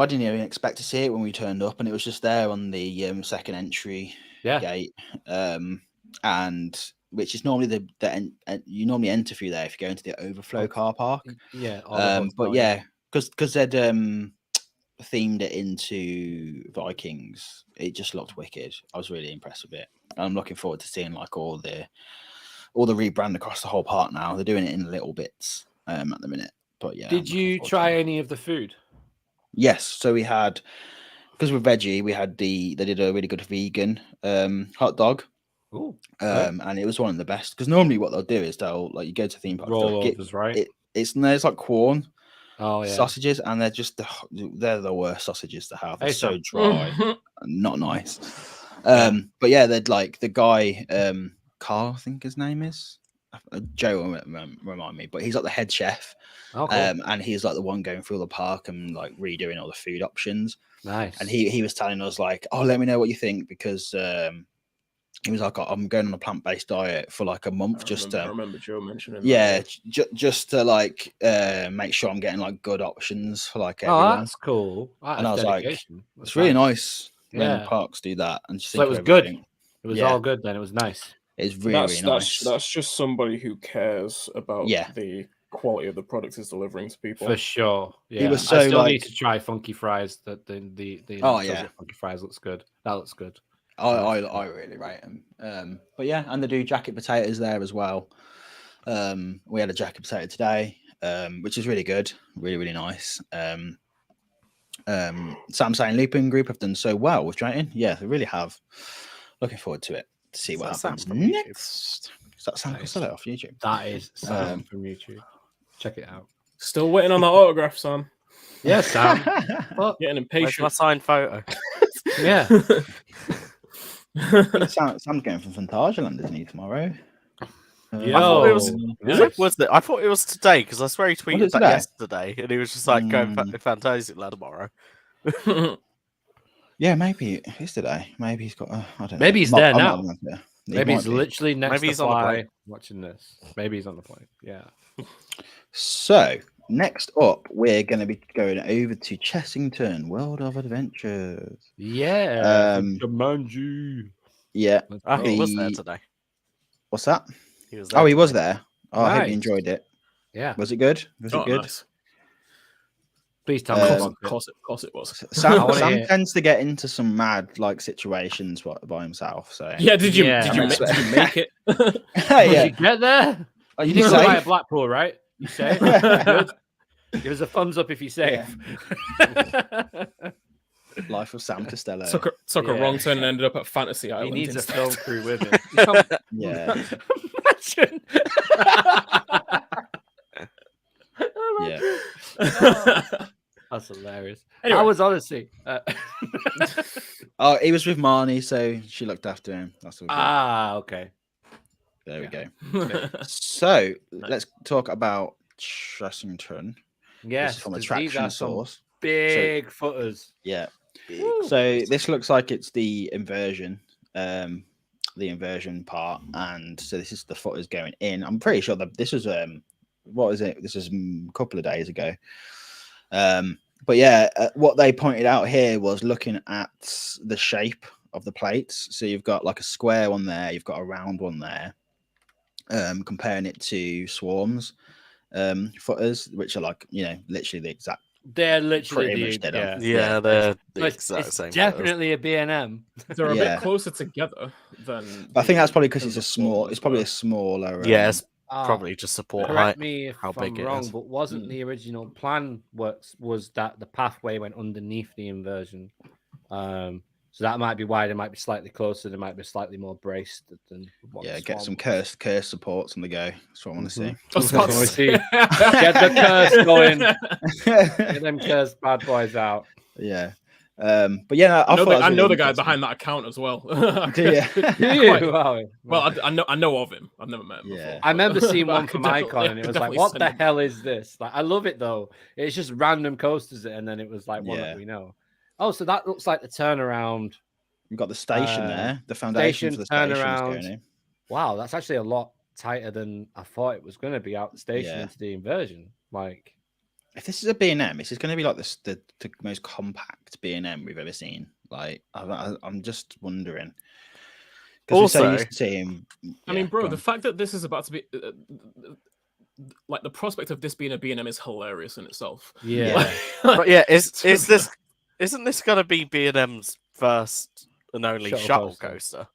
didn't even expect to see it when we turned up, and it was just there on the second entry gate, and which is normally you normally enter through there if you go into the overflow car park. Yeah, but yeah, because they'd themed it into Vikings, it just looked wicked. I was really impressed with it. I'm looking forward to seeing like all the rebrand across the whole park now. They're doing it in little bits at the minute. But yeah. Did you try any of the food? Yes. So we had, because we're veggie, we had they did a really good vegan hot dog. Ooh, and it was one of the best, because normally what they'll do is they'll like you go to theme park, rollovers, right? It's like corn sausages, and they're the worst sausages to have. They're so dry and not nice. But yeah, they'd like the guy Carl, I think his name is. Joe will remind me, but he's like the head chef. Oh, cool. And he's like the one going through the park and like redoing all the food options. Nice. And he was telling us like, oh, let me know what you think, because he was like, I'm going on a plant-based diet for like a month. I remember Joe mentioning just to like make sure I'm getting like good options for like everyone. Oh, that's cool. And I was like, it's really nice when parks do that. And just so it was good. It was all good then. It was nice. It's really nice. That's just somebody who cares about the quality of the product is delivering to people. For sure. Yeah. He was so I still need to try funky fries. The funky fries looks good. That looks good. I really rate them. But yeah, and they do jacket potatoes there as well. We had a jacket potato today, which is really good, really, really nice. Sam saying Looping Group have done so well with Drayton. Yeah, they really have. Looking forward to it. To see what happens next. Is that Sam Costello off YouTube? That is Sam from YouTube. Check it out. Still waiting on that autograph, Sam. Yeah, Sam. Getting impatient. Where's my signed photo? Yeah. Sam's going from Fantasia, isn't he, tomorrow? I thought it was today, because I swear he tweeted that yesterday, and he was just like going Fantasia tomorrow. Yeah, maybe it's today. Maybe he's got. I don't know. Maybe he's there now. Maybe he's literally next to fly watching this. Maybe he's on the plane. Yeah. So next up, we're going to be going over to Chessington, World of Adventures. Yeah. Jumanji. Yeah. He was there today. What's that? He was there. He was there. Oh, nice. I hope you enjoyed it. Yeah. Was it good? Was it good? Nice. Please tell me. Of course it was. Sam tends to get into some mad like situations by himself. So yeah, did you make it? Did you get there? You did go by Blackpool, right? You safe? Good. Give us a thumbs up if you're safe. Yeah. Life of Sam Costello. Took a wrong turn and ended up at Fantasy Island. He needs a film crew with him. Yeah. Imagine. Yeah. That's hilarious. Anyway. I was honestly. He was with Marnie, so she looked after him. That's all. Okay. There we go. So let's talk about Chessington. Yes, from Attraction Source. Big footers. Yeah. So this looks like it's the inversion part, and so this is the footers going in. I'm pretty sure that this was what is it? This was a couple of days ago. But yeah, what they pointed out here was looking at the shape of the plates. So you've got like a square one there, you've got a round one there. Comparing it to Swarm's footers, which are like, literally the exact. They're literally they're the exact same. Definitely a B&M. They're a bit closer together than. I think that's probably because it's probably a smaller. It's probably just support height. Correct me if I'm wrong, but wasn't the original plan was that the pathway went underneath the inversion? So that might be why they might be slightly closer. They might be slightly more braced than. Get some curse supports on the go. That's what I want to see. That's what I want to see. Get the curse going. Get them cursed bad boys out. Yeah. But yeah, I know the guy behind that account as well. Well, I know of him. I've never met him before. I remember seeing one from Icon, and it was like, "What the hell is this?" Like, I love it though. It's just random coasters, and then it was like one that we know. Oh, so that looks like the turnaround. You've got the station there. The foundation for the station is going in. Wow, that's actually a lot tighter than I thought it was going to be out the station into the inversion. Like, if this is a B&M, this is going to be like the most compact B&M we've ever seen. Like, I'm just wondering. Also, I mean, bro, the fact that this is about to be like the prospect of this being a B&M is hilarious in itself. Yeah, but yeah, isn't this going to be B&M's first and only shuttle coaster?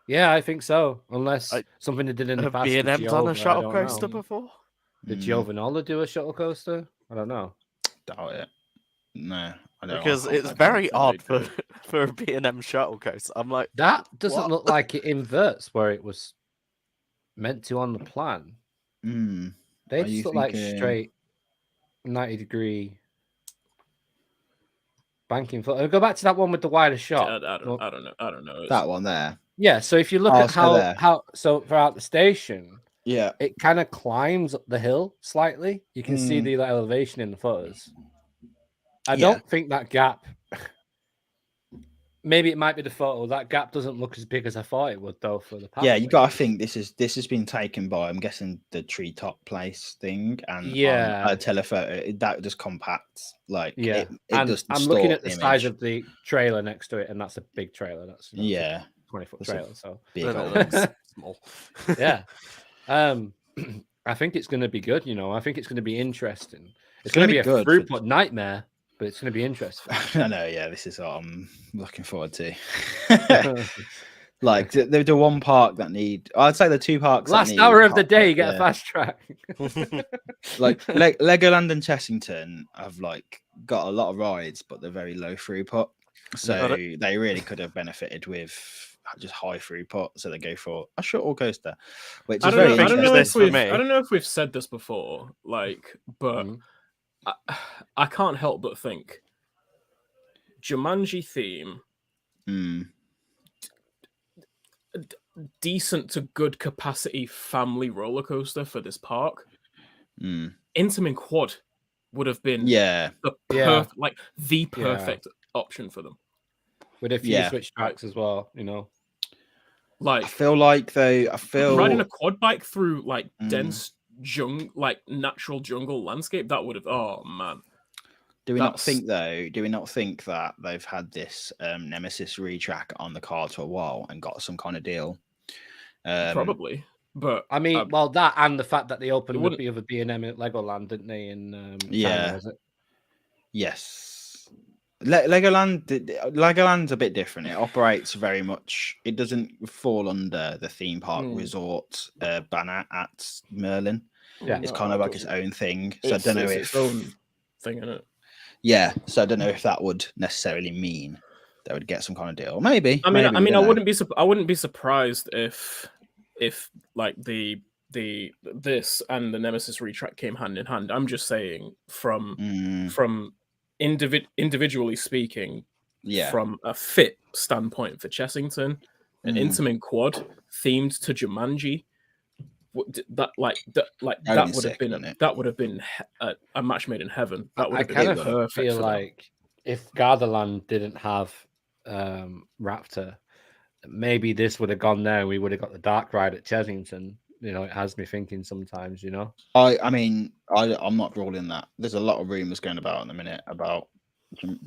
Yeah, I think so. Unless something they did in the past. Have B&M done a shuttle coaster before? Did Giovanola do a shuttle coaster? I don't know. Doubt it. No, I don't. Because it's very odd for a B&M shuttle coaster. I'm like, that doesn't look like it inverts where it was meant to on the plan. They just look like straight 90-degree banking foot. Go back to that one with the wider shot. I don't know. That one there. Yeah. So if you look at how throughout the station. Yeah, it kind of climbs up the hill slightly. You can see the elevation in the photos. I don't think that gap. Maybe it might be the photo. That gap doesn't look as big as I thought it would, though. For the pathway. Yeah, you got to think this has been taken by, I'm guessing, the treetop place thing and a telephoto that just compacts it does. I'm looking at the size of the trailer next to it, and that's a big trailer. That's 20-foot trailer. So big, small. Yeah. I think it's going to be good. I think it's going to be interesting. It's going to be a throughput nightmare, but it's going to be interesting. I know. Yeah, this is what I'm looking forward to. Like the one park I'd say the two parks. Last hour of the day, you get a fast track. Like Legoland and Chessington have got a lot of rides, but they're very low throughput. So they really could have benefited with just high throughput, so they go for a shuttle coaster, which is very interesting. I don't know if we've said this before, but I can't help but think Jumanji theme, decent to good capacity family roller coaster for this park. Intamin Quad would have been the perfect option for them. With a few switch tracks as well, I feel like riding a quad bike through dense natural jungle landscape, that would have. Oh man. Do we not think that they've had this Nemesis retrack on the card for a while and got some kind of deal? Probably. But I mean, that and the fact that they opened up the other B&M at Legoland, didn't they? In China, was it? Yes. Legoland's a bit different. It operates very much. It doesn't fall under the theme park resort banner at Merlin. Yeah, it's kind of like its own thing. So I don't know if its own thing in it. Yeah, so I don't know if that would necessarily mean they would get some kind of deal. Maybe. I mean, I wouldn't be surprised if like this and the Nemesis retrack came hand in hand. I'm just saying from individually speaking, from a fit standpoint for Chessington, an Intamin Quad themed to Jumanji, that would have been a match made in heaven. That would have been perfect. I feel like if Gardaland didn't have Raptor, maybe this would have gone there. We would have got the dark ride at Chessington. It has me thinking sometimes. I mean, I'm not ruling that. There's a lot of rumors going about in the minute about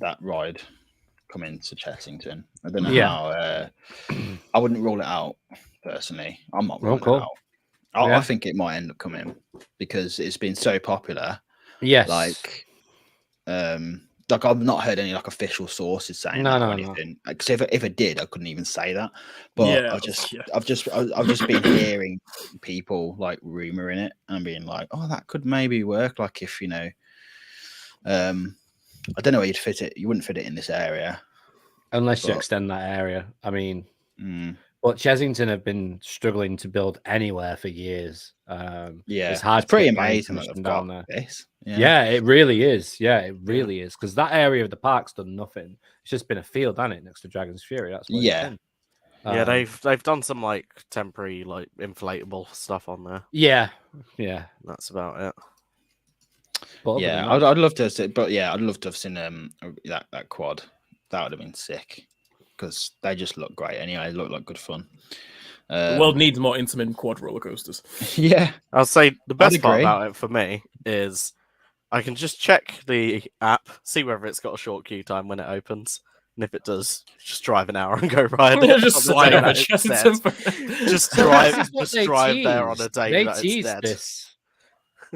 that ride coming to Chessington. I don't know how. I wouldn't rule it out personally. I'm not ruling it out. I think it might end up coming because it's been so popular. Yes. I've not heard any official sources saying anything. Because if it did, I couldn't even say that. But I've just been hearing people rumoring it and being like, oh, that could maybe work. If I don't know where you'd fit it. You wouldn't fit it in this area unless you extend that area. I mean, But Chessington have been struggling to build anywhere for years. It's hard. It's pretty amazing that they've got there. This. Yeah, it really is. Yeah, it really is. Because that area of the park's done nothing. It's just been a field, hasn't it, next to Dragon's Fury? That's what it's been. Yeah, they've done some like temporary like inflatable stuff on there. Yeah. That's about it. But yeah, I'd love to see, but yeah, I'd love to have seen that quad. That would have been sick because they just look great. Anyway, they look like good fun. The world needs more Intamin quad roller coasters. Yeah, I'll say the best part about it for me is I can just check the app, see whether it's got a short queue time when it opens. And if it does, just drive an hour and go ride it. Just slide over Chessington. Just drive there on a day. They teased this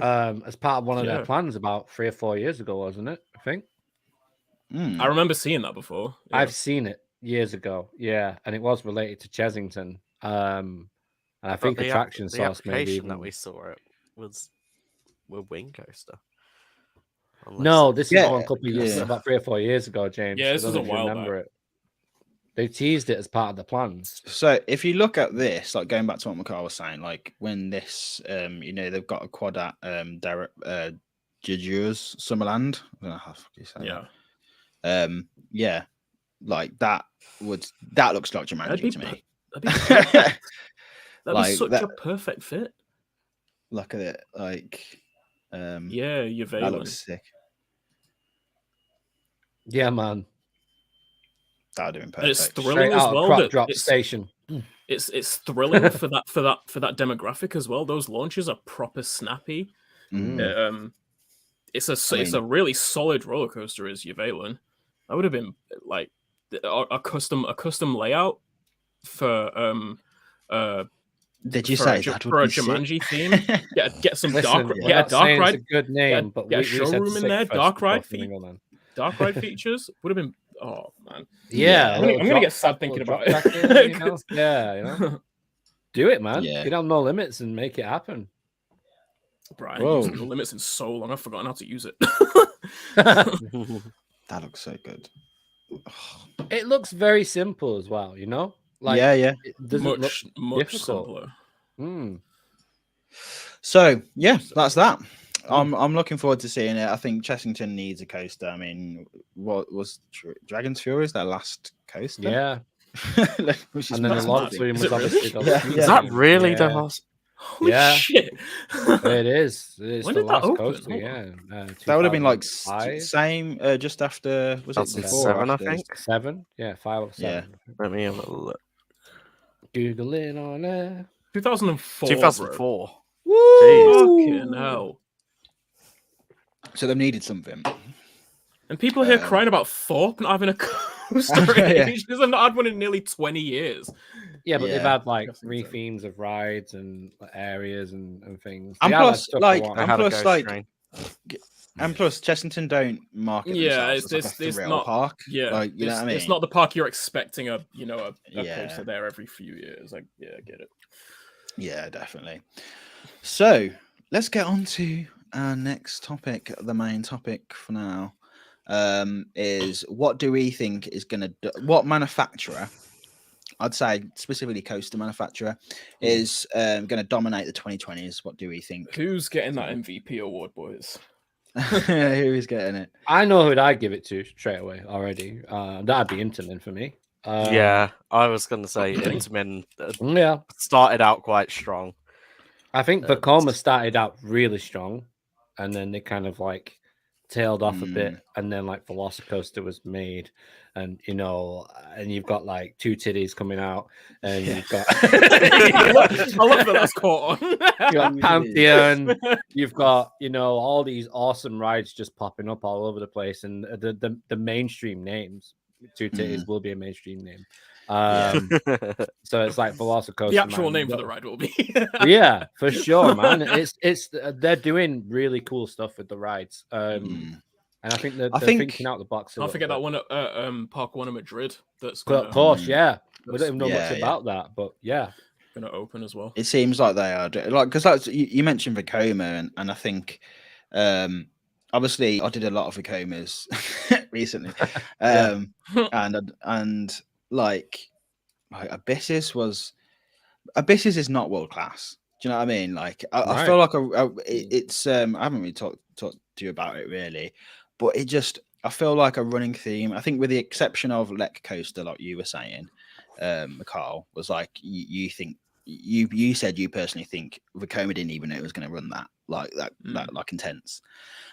as part of one of their plans about 3 or 4 years ago, wasn't it? I think. I remember seeing that before. Yeah. I've seen it years ago. Yeah, and it was related to Chessington. And I think attraction source maybe even... that we saw it was a wing coaster. No, this is one couple of years, about 3 or 4 years ago, James. Yeah, this was a while back. It. They teased it as part of the plans. So if you look at this, like going back to what McCall was saying, like when this, they've got a quad at Juju's Summerland. I don't know how you say that. Yeah, like that looks like Jumanji to me. That'd be such a perfect fit. Look at it, like. You're that looks sick. Yeah, man. That would have been perfect. It's thrilling as well. Crop drop station. It's thrilling for that demographic as well. Those launches are proper snappy. It's a really solid roller coaster. Is Yvelin? That would have been like a custom layout for Did you say that for a Jumanji theme? Get some dark ride. It's a good name, but get a showroom in there. Dark ride features would have been. Oh man, yeah. I'm gonna get sad thinking about it. Yeah, do it, man. Yeah. Get on No Limits and make it happen. Brian, used No Limits in so long, I've forgotten how to use it. That looks so good. It looks very simple as well, Like, it doesn't much difficult. Simpler. So that's that. I'm looking forward to seeing it. I think Chessington needs a coaster. I mean, what was Dragon's Fury? Is their last coaster? Yeah. And then the log flume was obviously Is that really the last? Holy shit! It is. It's when the did that last open? coaster, that would have been like same just after. Was it before? 7? I think 7. Yeah, 5 or 7. Yeah. Let me have a look. Google it on there. 2004. 2004. Woo! Fucking hell. So they needed something. And people here crying about Thorpe not having a coaster in ages. They've not had one in nearly 20 years. Yeah, but they've had like re-themes of rides and areas and things. And plus, Chessington don't market themselves as like a thrill park. Yeah, like, you know what I mean? It's not the park you're expecting a coaster there every few years. Like, I get it. Yeah, definitely. So let's get on to our next topic. The main topic for now is what do we think is going to do? What manufacturer? I'd say specifically coaster manufacturer is going to dominate the 2020s. What do we think? Who's getting that MVP award, boys? Who is getting it? I know who I'd give it to straight away already. That'd be Intamin for me. I was going to say Intamin started out quite strong. I think Vekoma started out really strong, and then they kind of like tailed off a bit, and then like Velocicoaster was made, and and you've got like two titties coming out, and you've got I love that that's caught on. You've got Pantheon, you've got all these awesome rides just popping up all over the place, and the mainstream names. Two titties will be a mainstream name. So it's like Velocicoaster. The actual name for the ride will be. Yeah, for sure, man. It's they're doing really cool stuff with the rides. And I think they're thinking out the box. Don't forget that one at Park One in Madrid. That's of course, yeah. We don't even know much about that, but yeah, gonna open as well. It seems like they are like because that's you mentioned Vekoma, and I think obviously I did a lot of Vekomas recently, and like like Abyssus is not world class. Do you know what I mean? Like I feel like it's I haven't really talked to you about it really, but I feel like a running theme. I think with the exception of Lek Coaster, like you were saying, Carl, was like you think you said you personally think Vekoma didn't even know it was going to run that like intense.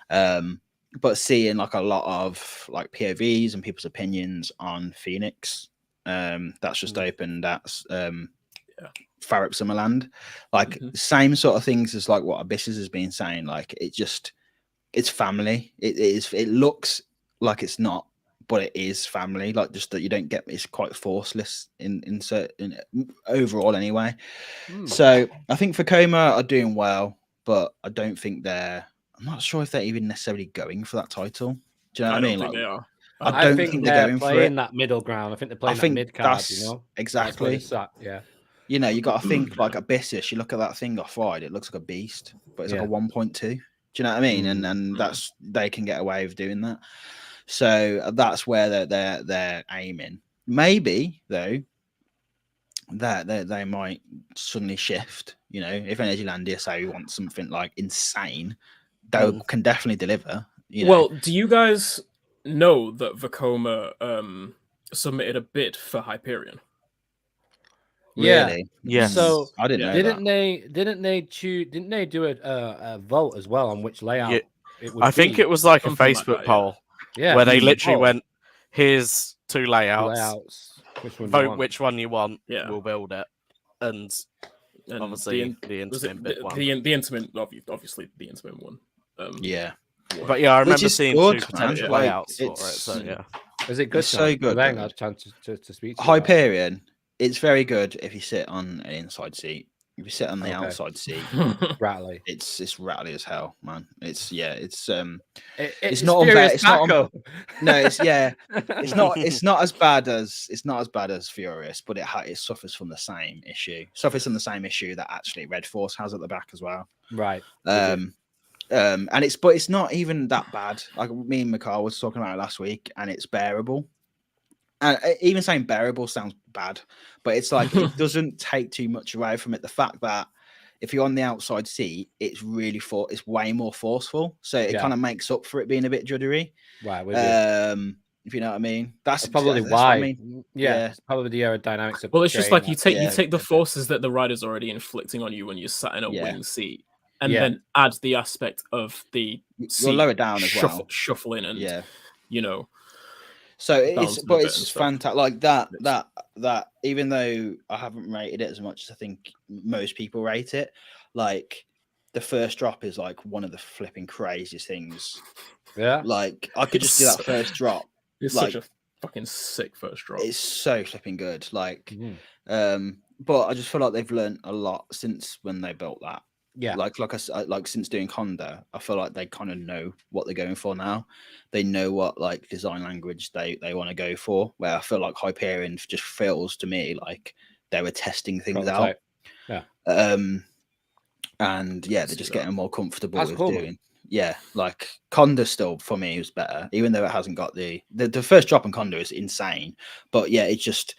But seeing like a lot of like POVs and people's opinions on Phoenix, that's just opened. That's Farrap Summerland, like same sort of things as like what Abyssus has been saying. Like it's family. It looks like it's not, but it is family. Like just that you don't get it's quite forceless in certain overall anyway. So I think Vekoma are doing well, but I don't think I'm not sure if they're even necessarily going for that title. Do you know what I mean? Like, they are. I don't think they're going playing for it. that middle ground. I think they're playing that mid card. You know, exactly. Yeah. You know, you got to think like Abyssus. You look at that thing off wide; it looks like a beast, but it's like a 1.2. Do you know what I mean? And that's they can get away with doing that. So that's where they're aiming. Maybe though that they might suddenly shift. You know, if Energylandia say wants something like insane, they can definitely deliver. You know? Well, do you guys know that Vekoma submitted a bid for Hyperion? Really? Yeah. So I didn't know. Didn't they do a vote as well on which layout? I think it was like a Facebook poll. Yeah, where they literally went, "Here's 2 layouts. Which one you want? We'll build it." And obviously the Intamin bit one. The Intamin, obviously the Intamin one. But yeah, I remember seeing 2 potential layouts for it. So yeah, is it good? It's so good. I had a chance to speak to Hyperion. It's very good if you sit on an inside seat. If you sit on the outside seat, rattly. It's rattly as hell, man. It's it's not it's not no, it's not as bad as Furious, but it suffers from the same issue. Suffers from the same issue that actually Red Force has at the back as well. Right. And it's not even that bad. Like me and Mikhail was talking about it last week, and it's bearable. Even saying bearable sounds bad, but it's like it doesn't take too much away from it. The fact that if you're on the outside seat, it's really it's way more forceful, so it kind of makes up for it being a bit juddery. Right. If you know what I mean, that's probably why. I mean. Yeah, it's probably the aerodynamics of. Well, it's just like you take the forces that the rider's already inflicting on you when you're sat in a wing seat, and then add the aspect of the seat lower down as well, shuffling and you know. So it's fantastic. Like that. Even though I haven't rated it as much as I think most people rate it, like the first drop is like one of the flipping craziest things. Yeah. Like I could just do that first drop. It's like, such a fucking sick first drop. It's so flipping good. Like, but I just feel like they've learned a lot since when they built that. Yeah, like since doing Conda, I feel like they kind of know what they're going for now. They know what like design language they want to go for. Where I feel like Hyperion just feels to me like they were testing things out. Yeah. And they're just getting more comfortable with doing. Man. Yeah, like Conda still for me was better, even though it hasn't got the first drop in Conda is insane. But yeah, it's just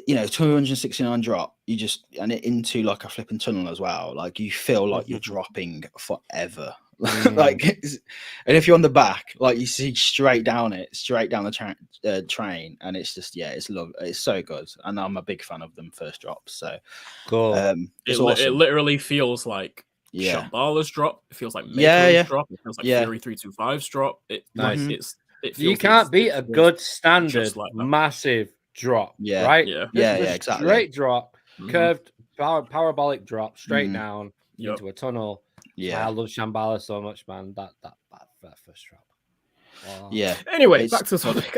269 drop, and it into like a flipping tunnel as well. Like you feel like you're dropping forever. Like, and if you're on the back, like you see straight down the train, and it's just it's so good, and I'm a big fan of them first drops. So cool. It literally feels like Shambhala's drop. It feels like Mako's drop. It feels like Fury 325's drop. You can't beat a good standard massive drop, right? Exactly. Straight drop, curved parabolic drop, straight down into a tunnel. I love Shambhala so much, man. That first drop. Oh. Anyway, back to the topic.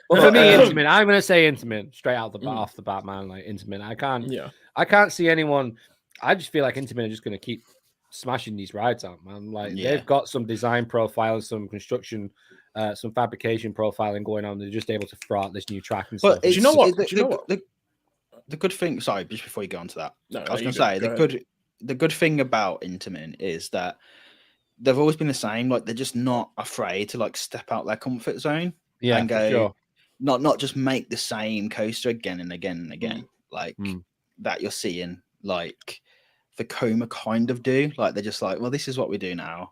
Well, for me, Intamin. I'm gonna say Intamin straight out off the bat, man. Like Intamin, I can't see anyone. I just feel like Intamin are just gonna keep smashing these rides out, man. Like they've got some design profile, some construction. Some fabrication profiling going on. They're just able to throw out this new track and stuff. Do you know what? The good thing. Sorry, just before you go on to that, I was going to say the good thing about Intamin is that they've always been the same. Like they're just not afraid to like step out their comfort zone and go. not just make the same coaster again and again and again, like that you're seeing like Vekoma kind of do. Like they're just like, well, this is what we do now.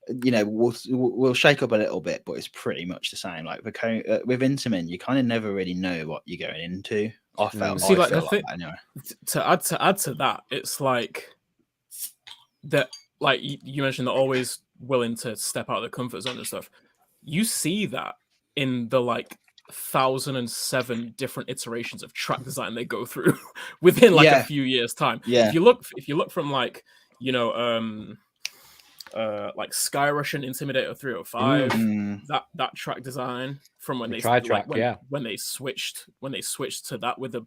We'll shake up a little bit, but it's pretty much the same. Like with Intamin, you kind of never really know what you're going into. I felt like that anyway. To add to that, it's like that. Like you mentioned, they're always willing to step out of the comfort zone and stuff. You see that in the 1,007 different iterations of track design they go through within a few years' time. Yeah. If you look from Sky Rush and Intimidator 305, that track design from when when they switched to that with the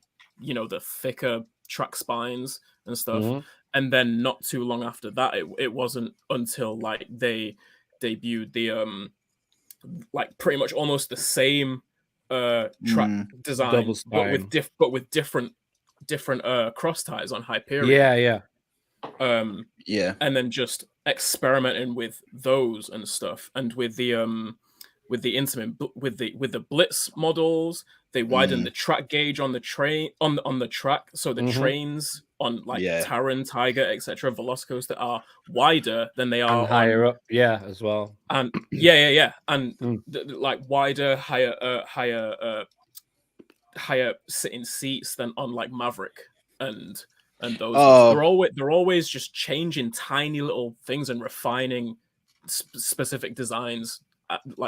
thicker track spines and stuff. And then not too long after that, it wasn't until they debuted the pretty much almost the same track design, but with different cross ties on Hyperion. And then just experimenting with those and stuff, and with the Intamin, with the Blitz models, they widened the track gauge on the train on the track, so the trains on Taron, Tiger, etc. Velocicoaster are wider than they are and higher up, as well. And and wider, higher sitting seats than on Maverick and those. They're always just changing tiny little things and refining specific designs.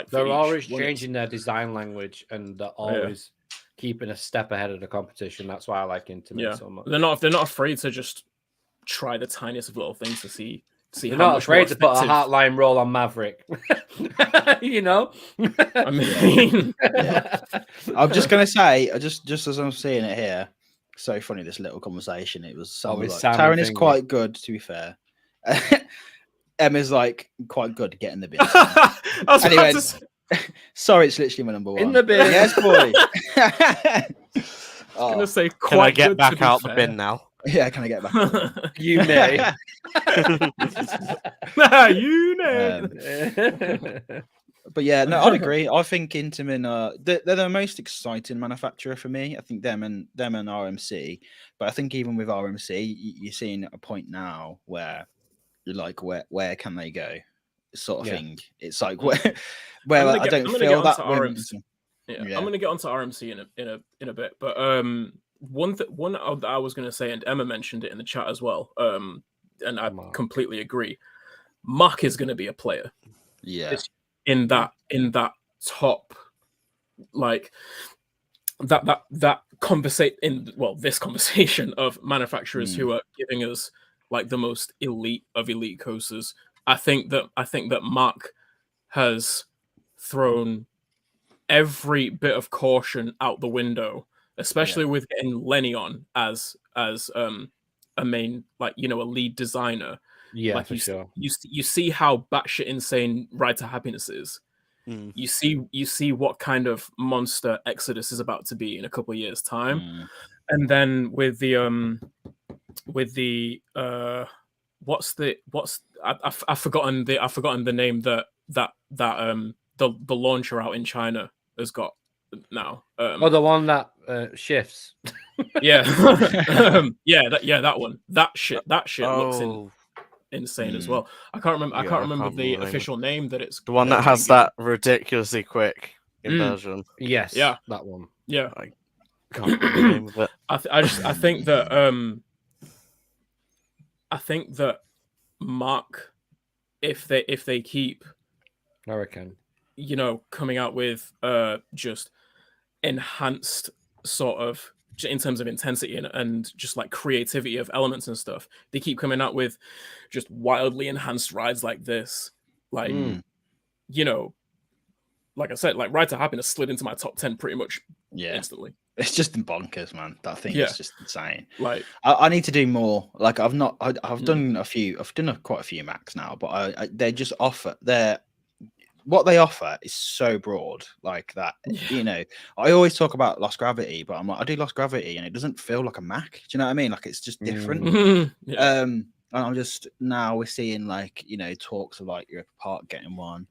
They're always changing their design language, and they're always keeping a step ahead of the competition. That's why I like Intamin so much. They're not afraid to just try the tiniest of little things to see. They're not afraid to put a heartline roll on Maverick. I mean, I'm just gonna say, just as I'm seeing it here, so funny this little conversation. It was Taron is quite good, to be fair. Emma's quite good at getting the bin. Anyway, sorry, it's literally my number one. In the bin. Yes, boy. I was going to say, quite can I get good, back out the bin now? Yeah, can I get back? You may. You may. But yeah, no, I'd agree. I think Intamin they're the most exciting manufacturer for me. I think them and RMC. But I think even with RMC, you're seeing a point now where you're like, where can they go? Sort of thing. It's like where I don't feel that. I'm going to get onto RMC in a bit, but one that I was going to say, and Emma mentioned it in the chat as well, and I completely agree. Mach is going to be a player. Yeah. In that top, that this conversation of manufacturers who are giving us the most elite of elite coasters. I think that Mach has thrown every bit of caution out the window, especially with getting Lenny on as a main a lead designer. Yeah, for sure. You see how batshit insane Ride to Happiness is. You see what kind of monster Exodus is about to be in a couple of years' time, and then with the I've forgotten the name that the launcher out in China has got now. The one that shifts. Yeah, that one. That shit looks insane as well. I can't remember the official name that it's the one that has that ridiculously quick inversion. Yes, yeah, that one. Yeah, I can't remember the name of it. I think that Mach, if they keep, I reckon, coming out with just enhanced sort of, in terms of intensity and just creativity of elements and stuff, they keep coming out with just wildly enhanced rides like this. Like I said, Ride to Happiness slid into my top 10 pretty much instantly. It's just bonkers, man. That thing is just insane. I need to do more. I've done quite a few Macs now, but they just offer what they offer is so broad, like that. I always talk about Lost Gravity, but I'm I do Lost Gravity, and it doesn't feel like a Mac. Do you know what I mean? It's just different. And I'm just now we're seeing talks of Europa Park getting one.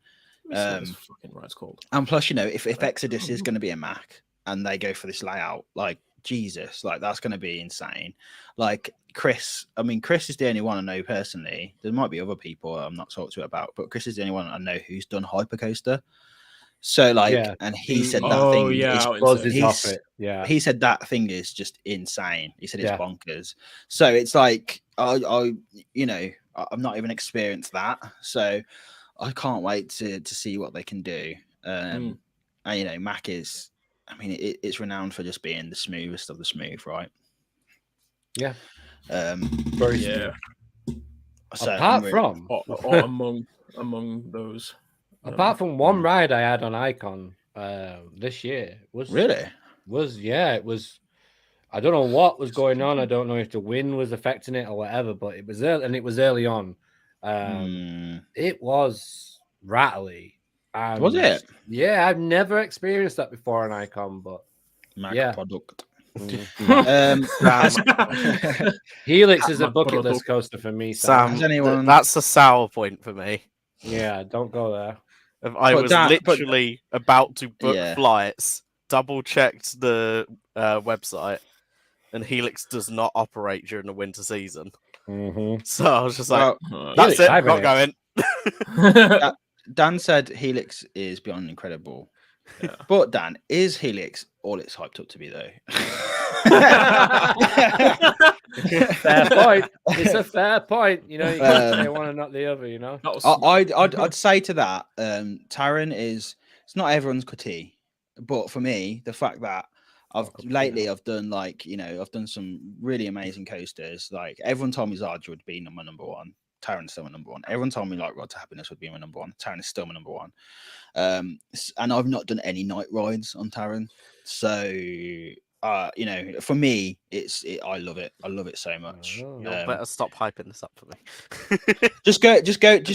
fucking right, it's called. And plus, if Exodus is going to be a Mac and they go for this layout, like Jesus, like that's going to be insane. Like Chris is the only one I know personally. There might be other people I'm not talked to about, but Chris is the only one I know who's done Hypercoaster. So and he said that thing. He said that thing is just insane. He said it's bonkers. So it's like I'm not even experienced that. So I can't wait to see what they can do. And Mac is, it's renowned for just being the smoothest of the smooth, right? Yeah. Very smooth. So apart from among those. Apart from one ride I had on Icon this year was really it was. I don't know what was going on. I don't know if the wind was affecting it or whatever, but it was early, and it was early on. It was rattly. Was it? Yeah, I've never experienced that before on Icon, but Mac product. Helix is a bucket list coaster for me. Sam, that's a sour point for me. Yeah, don't go there. I was literally about to book flights, double checked the website, and Helix does not operate during the winter season. So I was just like, that's it, I'm not going. Dan said Helix is beyond incredible. Yeah. But Dan, is Helix all it's hyped up to be though? Fair point. It's a fair point. You can't say one and not the other, I'd say to that, Taron it's not everyone's cutie, but for me, the fact that I've done I've done some really amazing coasters. Like everyone told me Zarja would be my number one. Taron's still my number one. Everyone told me Road to Happiness would be my number one. Taron is still my number one. And I've not done any night rides on Taron. So, for me, I love it. I love it so much. You better stop hyping this up for me. just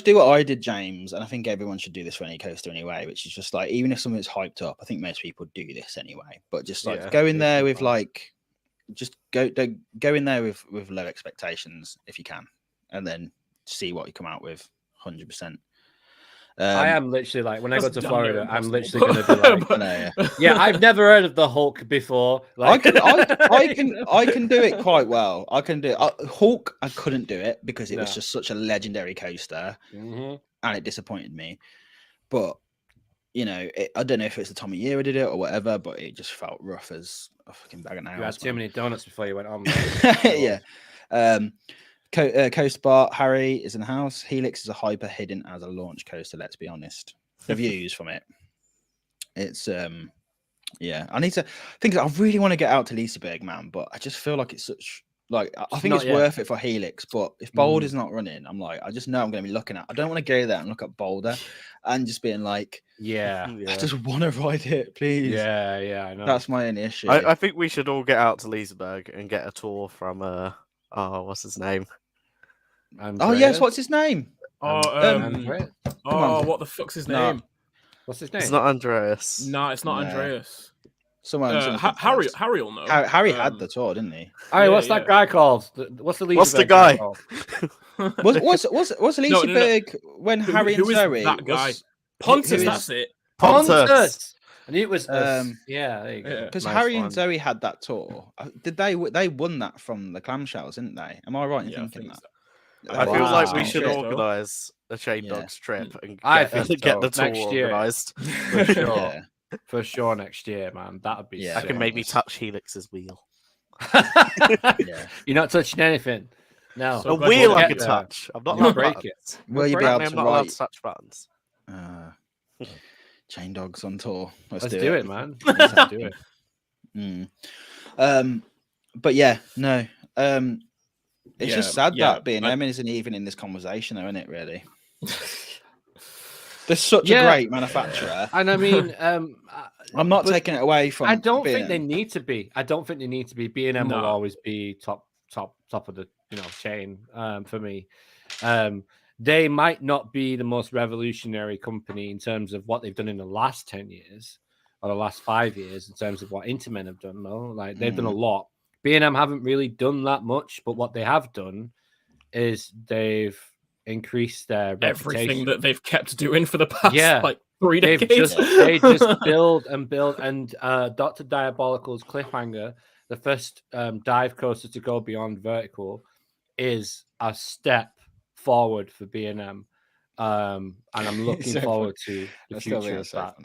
do what I did, James. And I think everyone should do this for any coaster anyway, which is just like, even if something's hyped up, I think most people do this anyway. But just go in there with just go in there with low expectations if you can, and then see what you come out with. 100%. I am literally like, when I go to Florida, I'm literally going to be like, I've never heard of the Hulk before. Like, I can do it quite well. I can do it. Hulk, I couldn't do it because it was just such a legendary coaster, and it disappointed me. But I don't know if it's the time of year I did it or whatever, but it just felt rough as a fucking bag of nails. You had too many donuts before you went on. Yeah. Coast Bar, Harry is in the house. Helix is a hyper hidden as a launch coaster, let's be honest. The views from it. It's I need to think. I really want to get out to Liseberg, man, but I just feel like it's such I think it's worth it for Helix, but if Boulder is not running, I'm like, I just know I'm going to be looking at. I don't want to go there and look at Boulder and just being like, I just want to ride it, please. Yeah, I know. That's my only issue. I think we should all get out to Liseberg and get a tour from what's his name? Andreas? Oh yes, what's his name? What the fuck's his name? What's his name? It's not Andreas. No, it's not Andreas. Harry will know. Harry had the tour, didn't he? Hey, what's that guy called? What's the lead? What's the guy? What's Liseberg when Harry and Zoe? That guy. Pontus, that's it. Pontus. And it was there you go. Because Harry and Zoe had that tour. Did they won that from the clamshells, didn't they? Am I right in thinking that? I feel like we should organise a Shame Dogs trip and get the tour organised. For sure. For sure next year, man. That would be I can maybe touch Helix's wheel. You're not touching anything. No. A wheel I can touch. I'm not allowed to break it. Will you be able to I'm not allowed to touch buttons. Chain Dogs on tour. Let's do it, man. Let's do it. But no. It's just sad that B&M isn't even in this conversation, though, isn't it? Really. They're such a great manufacturer, and I mean, I'm not taking it away from. I don't think they need to be. B&M will always be top of the chain for me. They might not be the most revolutionary company in terms of what they've done in the last 10 years or the last 5 years in terms of what Intermen have done. No, like they've done a lot. B&M haven't really done that much, but what they have done is they've increase their everything reputation. that they've kept doing for the past like 3 decades. They just build and build. And Dr. Diabolical's cliffhanger, the first dive coaster to go beyond vertical, is a step forward for B&M. And I'm looking forward to the future of that.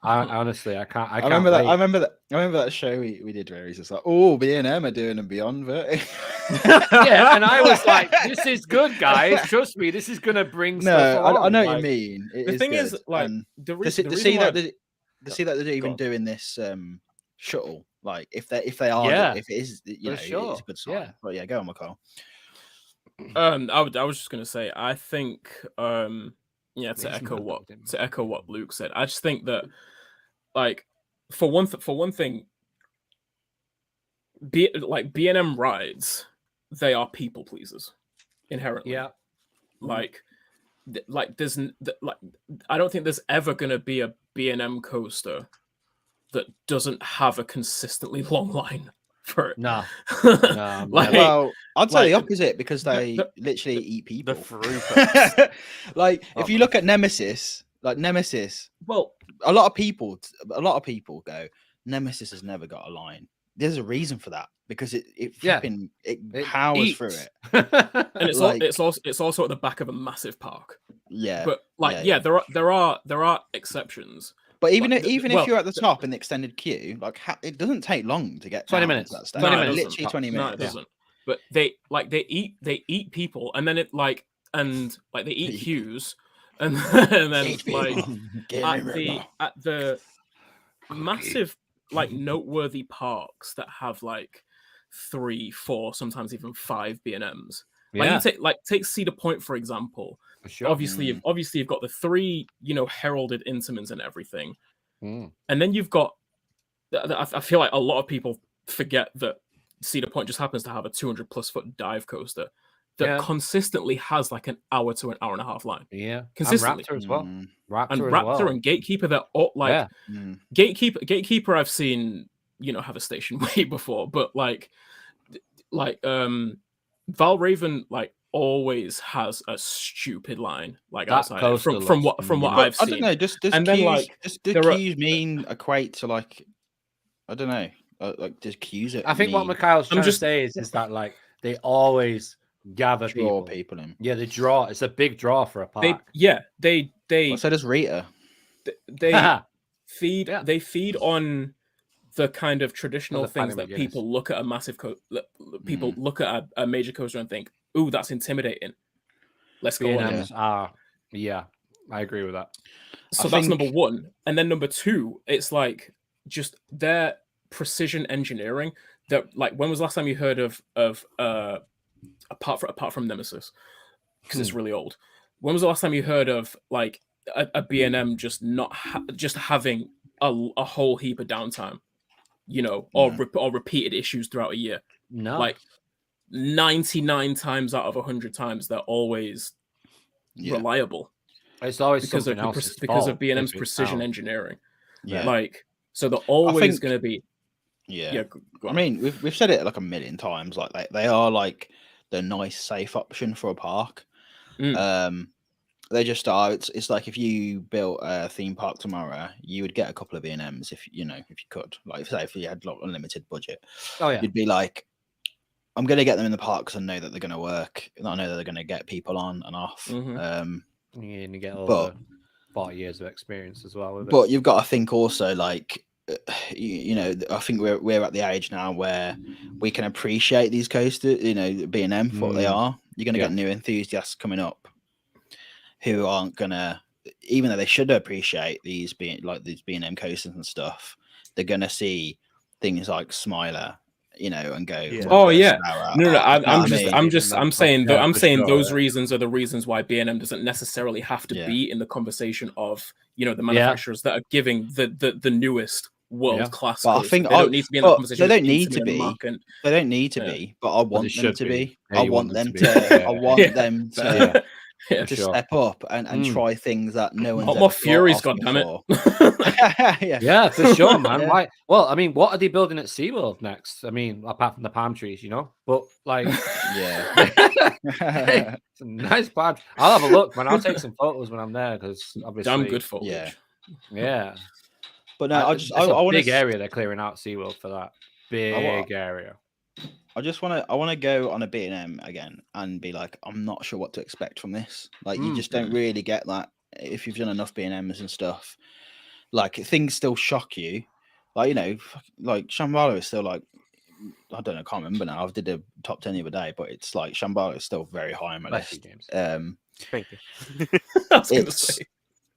Honestly, I can't. I remember that show we did where he's just like, "Oh, B&M are doing a Beyond vertical." Yeah, and I was like, "This is good, guys. Trust me, this is gonna bring." No, I know what you mean. The thing is, like, to see that they're even doing this shuttle, like if they are, if it is, it's a good sign. Yeah. But yeah, go on, McCall. I was just gonna say, I think, to echo what Luke said, I just think that, like, for one thing, B&M rides, they are people pleasers inherently. Yeah, like there's I don't think there's ever gonna be a B&M coaster that doesn't have a consistently long line for it. No. Well, I'd say the opposite, because they literally eat people. Like, if you look at Nemesis, well, a lot of people go, Nemesis has never got a line. There's a reason for that, because it powers eats through it. And it's also at the back of a massive park. Yeah, but there are exceptions. But even if you're at the top in the extended queue, like, it doesn't take long to get 20 minutes. That stage. Literally 20 minutes. No, it doesn't. But they eat people, and then they eat queues, and then at the massive, like, noteworthy parks that have like 3, 4, sometimes even 5 B&Ms. Like, you take Cedar Point, for example. Sure. Obviously, you've got the 3, heralded Intamins and everything, and then you've got. I feel like a lot of people forget that Cedar Point just happens to have a 200+ foot dive coaster that consistently has like an hour to an hour and a half line. Yeah, consistently. And Raptor as well. Raptor and Gatekeeper, they're all like Gatekeeper. I've seen have a station way before, but like Valraven always has a stupid line outside from what I've seen. I don't know. Does queues equate to like, I don't know, does queues? I think what Mikhail's trying to say is that like they always gather people in. Yeah, they draw. It's a big draw for a park. So does Rita. They feed. Yeah. They feed on the kind of traditional things that people look at a massive people look at a major coaster and think, "Ooh, that's intimidating. Let's go on." Yeah, I agree with that. So that's number one, and then number two, it's like just their precision engineering. That, like, when was the last time you heard of apart from Nemesis? Because it's really old. When was the last time you heard of like a B&M just not just having a whole heap of downtime, or repeated issues throughout a year? No, like 99 times out of 100 times they're always reliable. It's always because of B&M's precision engineering. Yeah, like, so they're always going to be. Yeah. I mean, we've said it like a million times. Like, they are like the nice, safe option for a park. They just are. It's like if you built a theme park tomorrow, you would get a couple of B&Ms if you could. Like, say if you had like unlimited budget, you'd be like, I'm going to get them in the park because I know that they're going to work. I know that they're going to get people on and off. And you get all the 40 years of experience as well with it. But you've got to think also, like, I think we're at the age now where we can appreciate these coasters, B&M for what they are. You're going to get new enthusiasts coming up who aren't gonna, even though they should appreciate these B&M coasters and stuff, they're gonna see things like Smiler, and go, "Oh yeah, no, I'm saying those reasons are the reasons why B&M doesn't necessarily have to be in the conversation of the manufacturers that are giving the newest world-class. But I think they don't need to be in the conversation. They don't need to be. They don't need to be. But I want them to be. I want them to. to step up and try things that no one's Not ever more Furies, thought of goddammit. yeah, for sure, man. Why? Well, I mean, what are they building at SeaWorld next? I mean, apart from the palm trees, but like, it's a nice palm. I'll have a look, man. I'll take some photos when I'm there because obviously, damn good foliage. Yeah. But no, it's a big area they're clearing out SeaWorld for that big area. I want to go on a B&M again and be like, I'm not sure what to expect from this. Like, you just don't really get that if you've done enough B&Ms and stuff. Like, things still shock you. Like, like Shambhala is still like, I don't know, I can't remember now. I did a top 10 the other day, but it's like Shambhala is still very high on my list. Thank you. I was gonna say.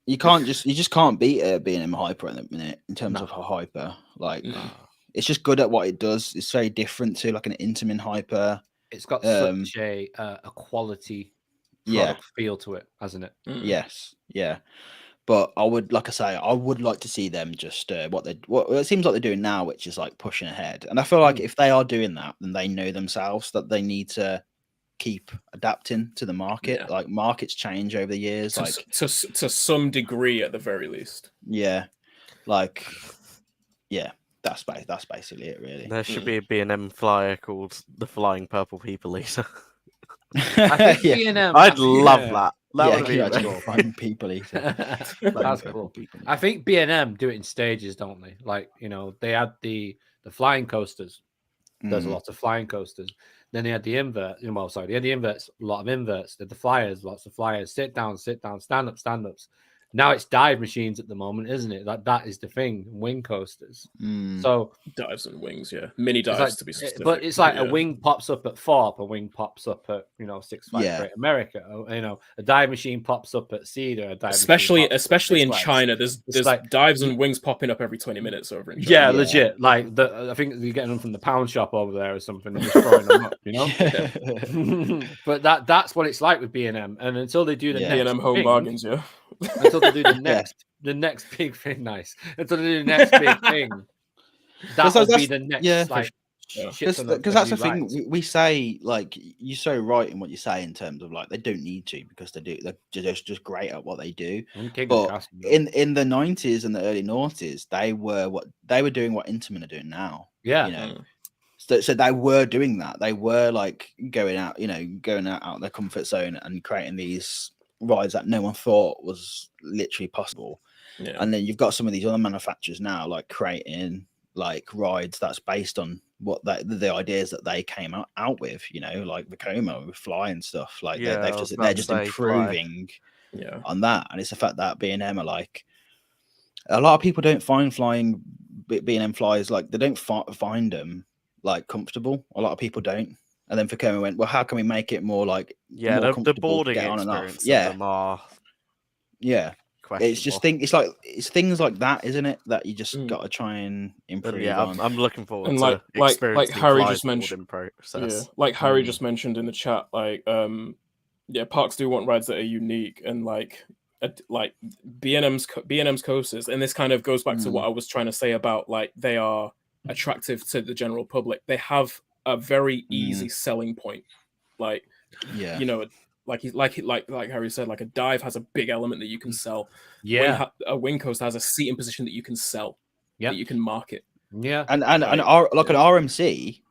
You just can't beat a B&M hyper at the minute in terms of a hyper. Like, it's just good at what it does. It's very different to like an Intamin hyper. It's got such a quality product feel to it, hasn't it? Yes, yeah. But I would like to see them just what it seems like they're doing now, which is like pushing ahead. And I feel like if they are doing that, then they know themselves that they need to keep adapting to the market. Like, markets change over the years, to some degree at the very least. That's basically it, really. There should be a B&M flyer called the Flying Purple People Eater. I think B&M, I'd love that. That would be cool. Flying People Eater. That's cool. I think B&M do it in stages, don't they? Like, they had the flying coasters. There's a lot of flying coasters. Then they had the invert. They had the inverts, a lot of inverts. They had the flyers, lots of flyers. Sit down, stand-ups. Now it's dive machines at the moment, isn't it? That is the thing. Wing coasters. So dives and wings, mini dives to be specific. But it's like a wing pops up at Thorpe, a wing pops up at 6 Flags Great America. A dive machine pops up at Cedar. Especially in China, there's like dives and wings popping up every 20 minutes over in China. Yeah, legit. Like I think you're getting them from the pound shop over there or something, and just throwing them up. But that's what it's like with B&M, and until they do the next B&M home bargains, until they do the next big thing, until they do the next big thing, that'll be the next because that's the thing we say. Like, you're so right in what you say in terms of like they don't need to, because they're just great at what they do. But in the 90s and the early noughties, they were doing what Intamin are doing now. So they were doing that. They were like going out of their comfort zone and creating these rides that no one thought was literally possible. And then you've got some of these other manufacturers now like creating like rides that's based on what the ideas that they came out with, like Vekoma with Fly and stuff. Like they're just improving on that. And it's the fact that B&M are like, a lot of people don't find flying B&M flyers, like they don't find them like comfortable. A lot of people don't. And then Vekoma went, well, how can we make it more like the boarding experience of them are it's just it's things like that, isn't it, that you just got to try and improve on. I'm looking forward and to like Harry just mentioned process. Like Harry just mentioned in the chat, like parks do want rides that are unique, and like B&M's coasters, and this kind of goes back to what I was trying to say about like they are attractive to the general public. They have a very easy selling point, like like Harry said, like a dive has a big element that you can sell. A wing coaster has a seating position that you can sell, that you can market. And an RMC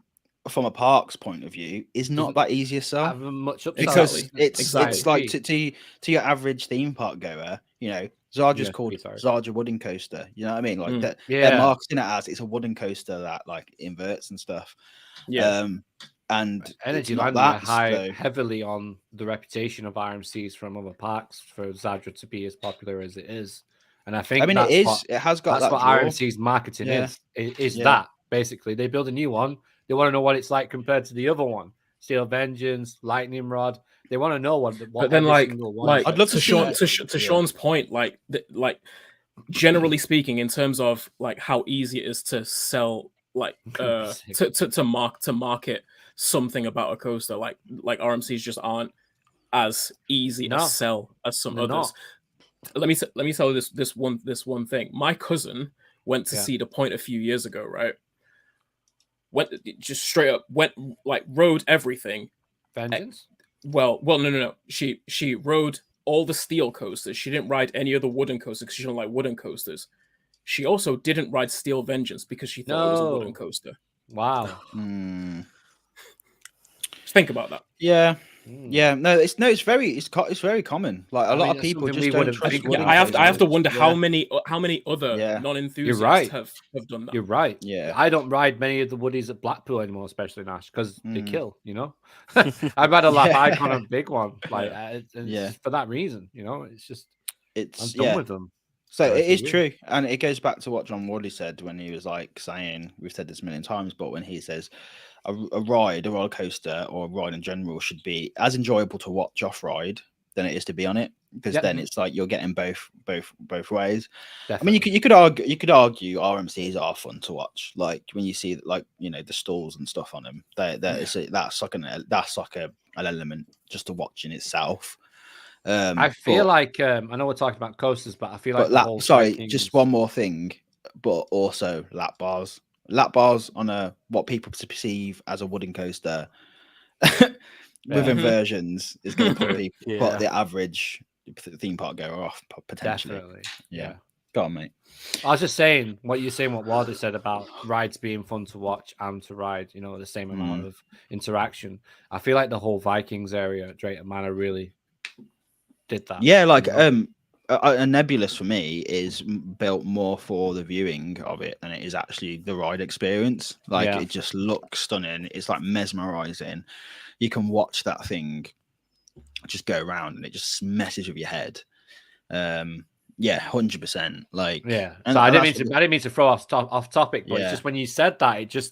from a park's point of view is not that easy to sell. Have much upside. Because it's like to your average theme park goer, Zarja's called Zarja wooden coaster. You know what I mean? Like they're marketing it as it's a wooden coaster that like inverts and stuff. And Energy Land high heavily on the reputation of RMCs from other parks for Zadra to be as popular as it is. And I think it has got that's what RMC's marketing is that basically they build a new one. They want to know what it's like compared to the other one. Steel Vengeance, Lightning Rod. They want to know what but then like I'd love to Sean's point, like generally speaking, in terms of like how easy it is to sell, like to market something about a coaster, like RMCs just aren't as easy to sell as some others. Let me tell you this one thing. My cousin went to see the Point a few years ago, right? Went just straight up, rode everything. Vengeance? Well, no. She rode all the steel coasters. She didn't ride any other wooden coasters because she don't like wooden coasters. She also didn't ride Steel Vengeance because she thought it was a wooden coaster. Wow. Just think about that. Yeah. Yeah, it's very common. Like a lot of people just don't trust. I have to wonder how many other non-enthusiasts have done that. You're right. Yeah, I don't ride many of the Woodies at Blackpool anymore, especially Nash, because they kill. You know, I'd rather lap Icon a big one, like for that reason. You know, I'm done with them. So it is true, and it goes back to what John Wadley said when he was like saying, we've said this a million times, but when he says a roller coaster or a ride in general should be as enjoyable to watch off ride than it is to be on it, because then it's like you're getting both ways. Definitely. I mean, you could argue RMCs are fun to watch, like when you see like the stalls and stuff on them. That's like an element just to watch in itself. I feel like I know we're talking about coasters, but I feel like just one more thing, but also lap bars on what people perceive as a wooden coaster with inversions is going to put the average theme park goer off potentially. Definitely. Yeah. Go on, mate. I was just saying what Walder said about rides being fun to watch and to ride, the same amount of interaction. I feel like the whole Vikings area at Drayton Manor really did that. Yeah, like a Nebulous for me is built more for the viewing of it than it is actually the ride experience. Like it just looks stunning. It's like mesmerizing. You can watch that thing just go around and it just messes with your head. 100%. Like So I didn't mean to throw off topic, but it's just when you said that,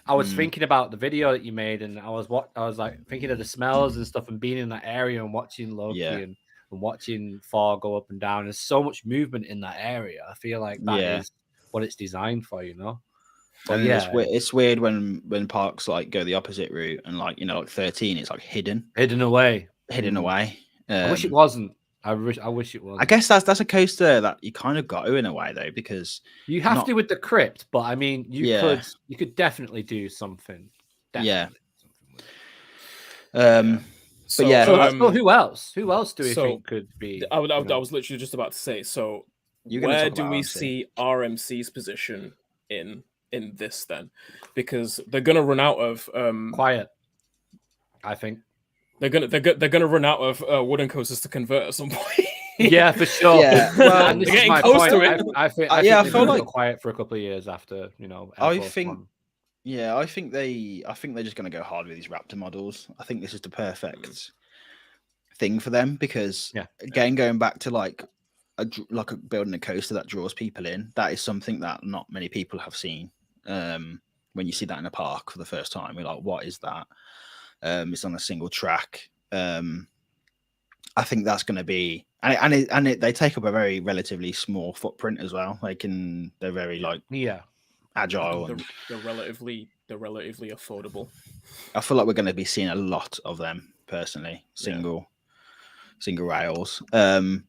I was thinking about the video that you made, and I was like thinking of the smells and stuff, and being in that area and watching Loki and watching Thor go up and down. There's so much movement in that area. I feel like that is what it's designed for, But and it's weird when parks like go the opposite route, and like 13, it's like hidden away. I wish it wasn't. I wish it was. I guess that's a coaster that you kind of got to in a way though, because you have to with the crypt, but I mean you could definitely do something. Definitely. So who else? Who else do we think could be? I was literally just about to say. So where do we see RMC's position in this then? Because they're gonna run out of quiet. I think they're gonna run out of wooden coasters to convert at some point. Yeah, for sure. Yeah. Well, and this is my point. I think I feel like quiet for a couple of years after I think they're just going to go hard with these Raptor models. I think this is the perfect thing for them, because again, going back to like building a coaster that draws people in, that is something that not many people have seen. When you see that in a park for the first time, you're like, what is that? It's on a single track. I think that's going to be, and they take up a very relatively small footprint as well. They're very agile, and they're relatively affordable. I feel like we're going to be seeing a lot of them personally. Single rails. I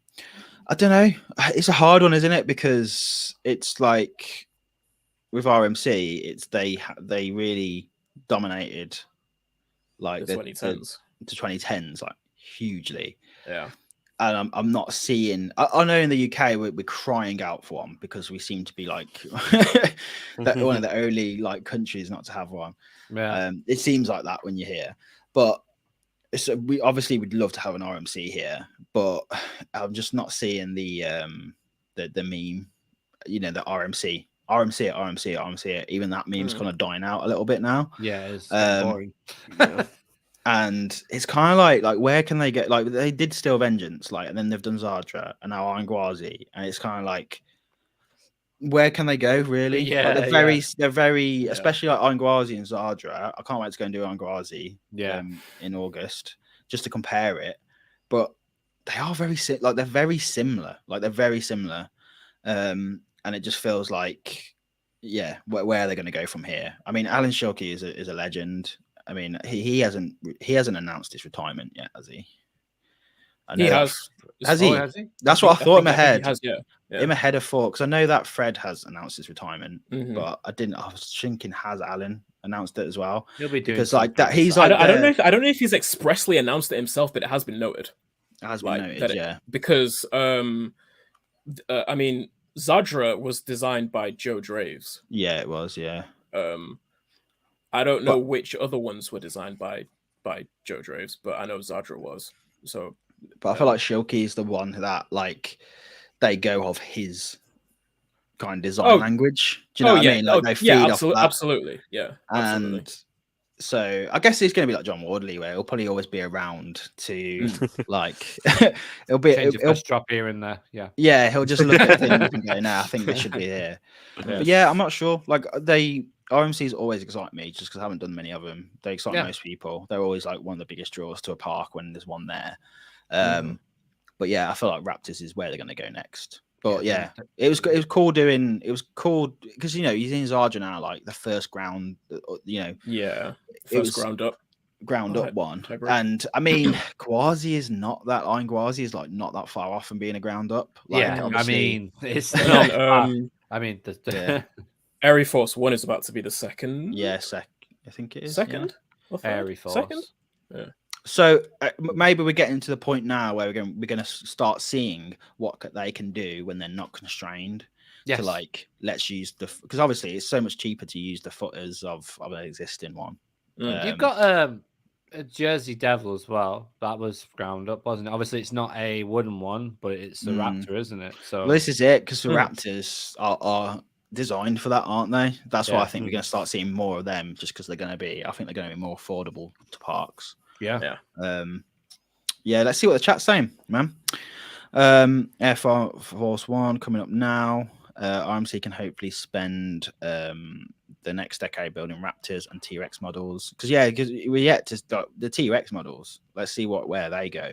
don't know. It's a hard one, isn't it? Because it's like with RMC, it's they really dominated like the 2010s like hugely. Yeah. And I'm not seeing. I know in the UK we're crying out for one, because we seem to be like one of the only like countries not to have one. Yeah. It seems like that when you're here, but we obviously would love to have an RMC here, but I'm just not seeing the meme. The RMC. Even that meme's kind of dying out a little bit now. Yeah, it's boring. And it's kind of like where can they get, like they did Steel Vengeance, like, and then they've done Zadra and now Iron Gwazi, and it's kind of like where can they go really? Like they're very especially like Iron Gwazi and Zadra. I can't wait to go and do Iron Gwazi in August just to compare it, but they are very they're very similar. And it just feels like where are they going to go from here? I mean, Alan Shilkey is a legend. I mean, he hasn't announced his retirement yet, has he? He has. Has he? That's what I thought in my head. He has, in my head of thought, because I know that Fred has announced his retirement, but I was thinking, has Alan? announced it as well. He'll be doing because like that. He's like I don't know if he's expressly announced it himself, but it has been noted. It has been noted, because I mean, Zadra was designed by Joe Draves. Yeah, it was. Yeah. I don't know which other ones were designed by Joe Draves, but I know Zadra was. So, but I feel like Shilky is the one that like they go off his kind of design language. Do you know what I mean? Like they feed off that. Absolutely, yeah. Absolutely. And so I guess it's going to be like John Wardley, where he'll probably always be around to like it'll be he'll drop here and there. Yeah, he'll just look at things and go, "Nah, I think this should be here." But yeah, I'm not sure. Like RMCs always excite me just because I haven't done many of them. They excite most people. They're always like one of the biggest draws to a park when there's one there. But yeah, I feel like Raptors is where they're going to go next. But yeah, it was cool doing. It was cool because he's in Zarja now, like the first ground. First ground up one. And I mean, Quasi is not that. Iron Quasi is like not that far off from being a ground up. Like, I mean, it's not. I mean, Airy Force 1 is about to be the second. Yeah, I think it is second. Yeah. Airy Force. Second. Yeah. So maybe we're getting to the point now where we're going to start seeing what they can do when they're not constrained. Yes. To like, let's use because obviously it's so much cheaper to use the footers of an existing one. You've got a Jersey Devil as well. That was ground up, wasn't it? Obviously, it's not a wooden one, but it's the Raptor, isn't it? So this is it because the Raptors are designed for that, aren't they? That's why I think we're going to start seeing more of them, just because they're going to be. I think they're going to be more affordable to parks. Yeah. Let's see what the chat's saying, man. Air Force 1 coming up now. RMC can hopefully spend the next decade building Raptors and T-Rex models. Because we're yet to start the T-Rex models. Let's see where they go.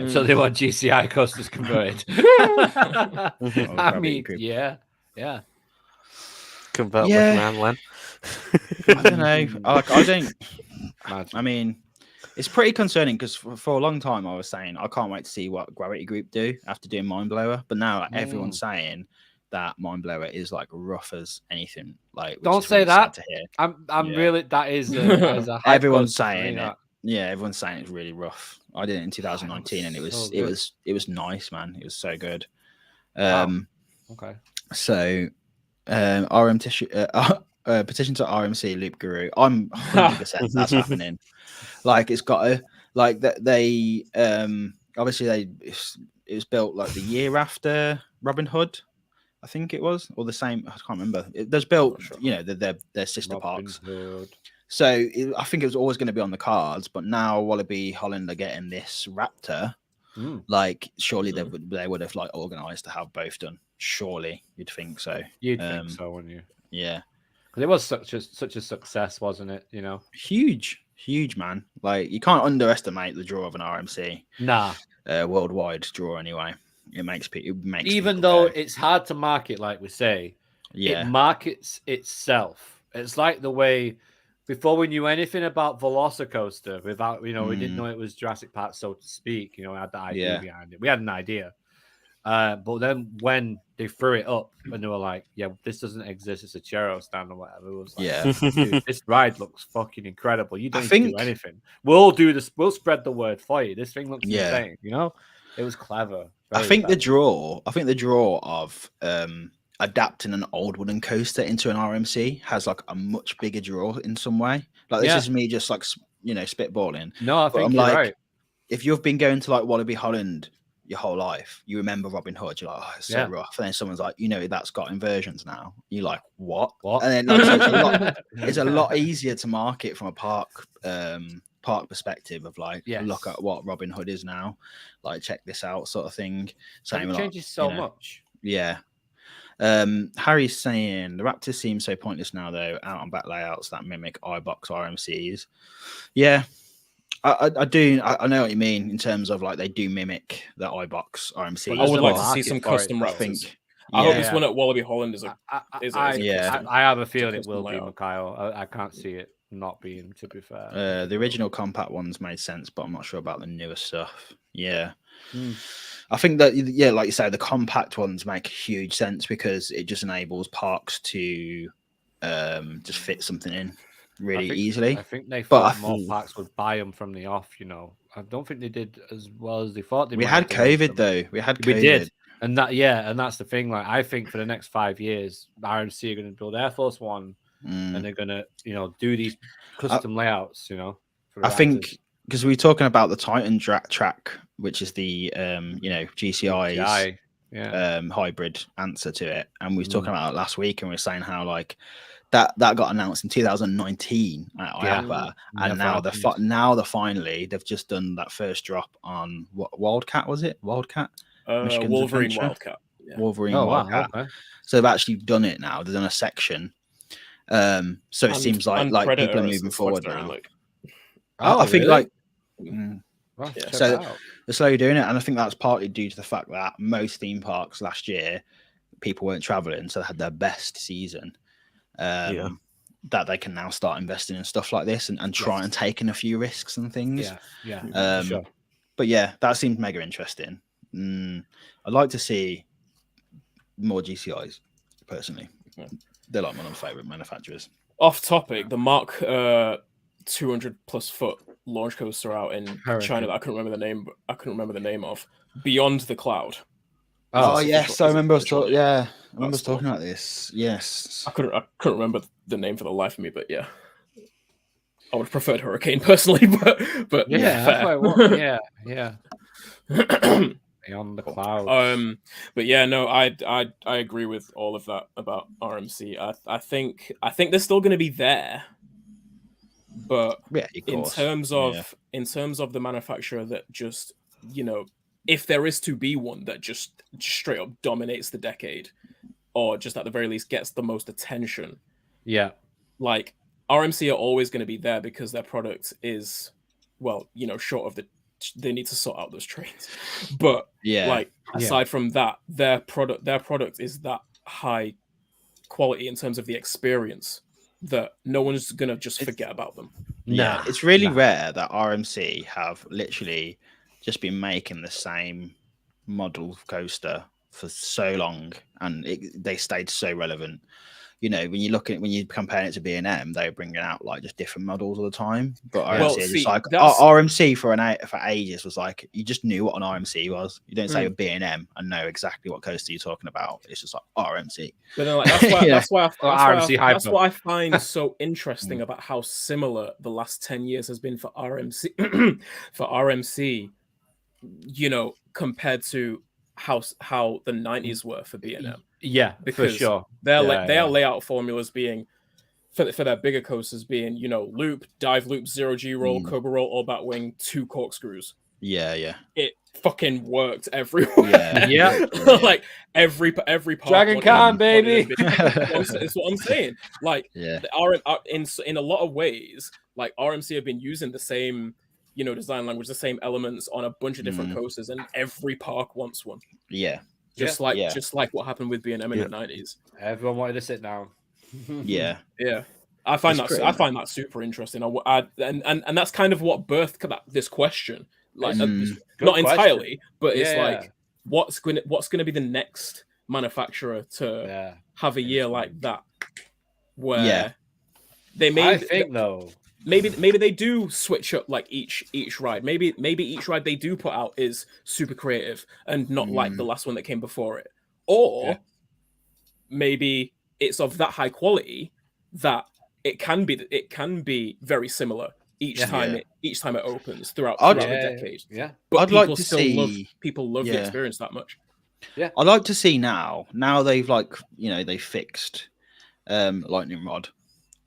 So they want GCI coasters converted. I mean, yeah. Convert with man, Len. I don't know. I mean, it's pretty concerning because for a long time I was saying I can't wait to see what Gravity Group do after doing Mind Blower, but now everyone's saying that Mind Blower is like rough as anything. Like, don't say that. I'm really that is a everyone's saying it. Yeah, everyone's saying it's really rough. I did it in 2019 and it was nice, man. It was so good. Okay. So petition to RMC Loop Guru. I'm 100% that's happening. Like it's got to like that they obviously it was built like the year after Robin Hood, I think it was, or the same. I can't remember. There's built, their sister parks. So I think it was always going to be on the cards, but now Wallaby Holland are getting this Raptor. Like surely they would have like organised to have both done. Surely you'd think so. You'd think so, wouldn't you? Yeah, because it was such a success, wasn't it? Huge, man. Like you can't underestimate the draw of an RMC. Nah, worldwide draw anyway. It makes even though it's hard to market, like we say. Yeah, it markets itself. It's like the way before we knew anything about Velocicoaster, without we didn't know it was Jurassic Park, so to speak. We had the idea behind it. We had an idea. But then when they threw it up and they were like, "Yeah, this doesn't exist. It's a churro stand or whatever." It was like, dude, this ride looks fucking incredible. You don't need to do anything. We'll do this. We'll spread the word for you. This thing looks insane. It was clever. I think the draw of adapting an old wooden coaster into an RMC has like a much bigger draw in some way. Like this is me just like spitballing. No, I think you're right. If you've been going to like Wallaby Holland your whole life, you remember Robin Hood, you're like, oh, it's so rough. And then someone's like, that's got inversions now. You're like, what? And then so it's a lot easier to market from a park perspective of like, look at what Robin Hood is now. Like, check this out, sort of thing. It changes so much. Yeah. Harry's saying the Raptors seem so pointless now, though, out on back layouts that mimic iBox RMCs. Yeah. I do. I know what you mean in terms of like they do mimic the iBox RMC. I would like to see some custom Raptors. I hope this one at Wallaby Holland is I have a feeling it will be, Mikhail. I can't see it not being, to be fair. The original compact ones made sense, but I'm not sure about the newer stuff. Yeah. I think that, like you say, the compact ones make huge sense because it just enables parks to just fit something in. really easily. I think they thought more packs would buy them from the off. I don't think they did as well as they thought they might. We had COVID though. We did, and that's the thing. Like, I think for the next 5 years, RMC are going to build Air Force One, and they're going to do these custom layouts. I think because we were talking about the Titan track, which is the GCI's hybrid answer to it, and we were talking about it last week, and we were saying how like that got announced in 2019 at IAPA, and now finally they've just done that first drop on what Wildcat was it? Wildcat, Wolverine Wildcat, Wolverine Wildcat. Wow, okay. So they've actually done it now. They've done a section. So it seems like people are moving forward now. I think so they're slowly doing it, and I think that's partly due to the fact that most theme parks last year people weren't traveling, so they had their best season. That they can now start investing in stuff like this and try and taking a few risks and things. Sure. But yeah, that seems mega interesting. I'd like to see more GCIs personally. They're like one of my favorite manufacturers. Off topic, the Mark 200 plus foot launch coaster out in China that I couldn't remember the name of, Beyond the Cloud. Oh yes, I remember us talking. Yeah, I remember us talking about this. Yes, I couldn't remember the name for the life of me, but yeah, I would have preferred Hurricane personally, but yeah, yeah. Beyond the Clouds. But yeah, no, I agree with all of that about RMC. I think they're still going to be there, but in terms of the manufacturer that just if there is to be one that just straight up dominates the decade, or just at the very least gets the most attention. Yeah. Like, RMC are always going to be there because their product is, short of they need to sort out those trains. But aside from that, their product is that high quality in terms of the experience that no one's going to just forget about them. Yeah, it's really rare that RMC have literally just been making the same model coaster for so long, and they stayed so relevant. When you compare it to B&M, they're bringing out like just different models all the time. But RMC for ages was like, you just knew what an RMC was. You don't say B&M and know exactly what coaster you're talking about. It's just like RMC. But then, that's what I find so interesting about how similar the last 10 years has been for RMC. For RMC, compared to how the 90s were for B&M. Yeah, because for sure. Their layout formulas being for their bigger coasters being, loop, dive loop, 0G roll, Cobra roll, all bat wing, 2 corkscrews. Yeah. It fucking worked everywhere. Yeah. Like every part. Dragon Khan, baby. It's what I'm saying. Like in a lot of ways, like RMC have been using the same design language, the same elements on a bunch of different coasters, and every park wants one. Yeah. Just like what happened with B&M in the 90s. Everyone wanted to sit down. Yeah. I find that super interesting. And that's kind of what birthed this question. Like not entirely, but it's like what's going to be the next manufacturer to have a year like that where they may Maybe they do switch up like each ride. Maybe each ride they do put out is super creative and not like the last one that came before it. Or maybe it's of that high quality that it can be very similar each time it opens throughout the decade. Yeah. But I'd like to see people love the experience that much. Yeah. I'd like to see now they've they fixed Lightning Rod.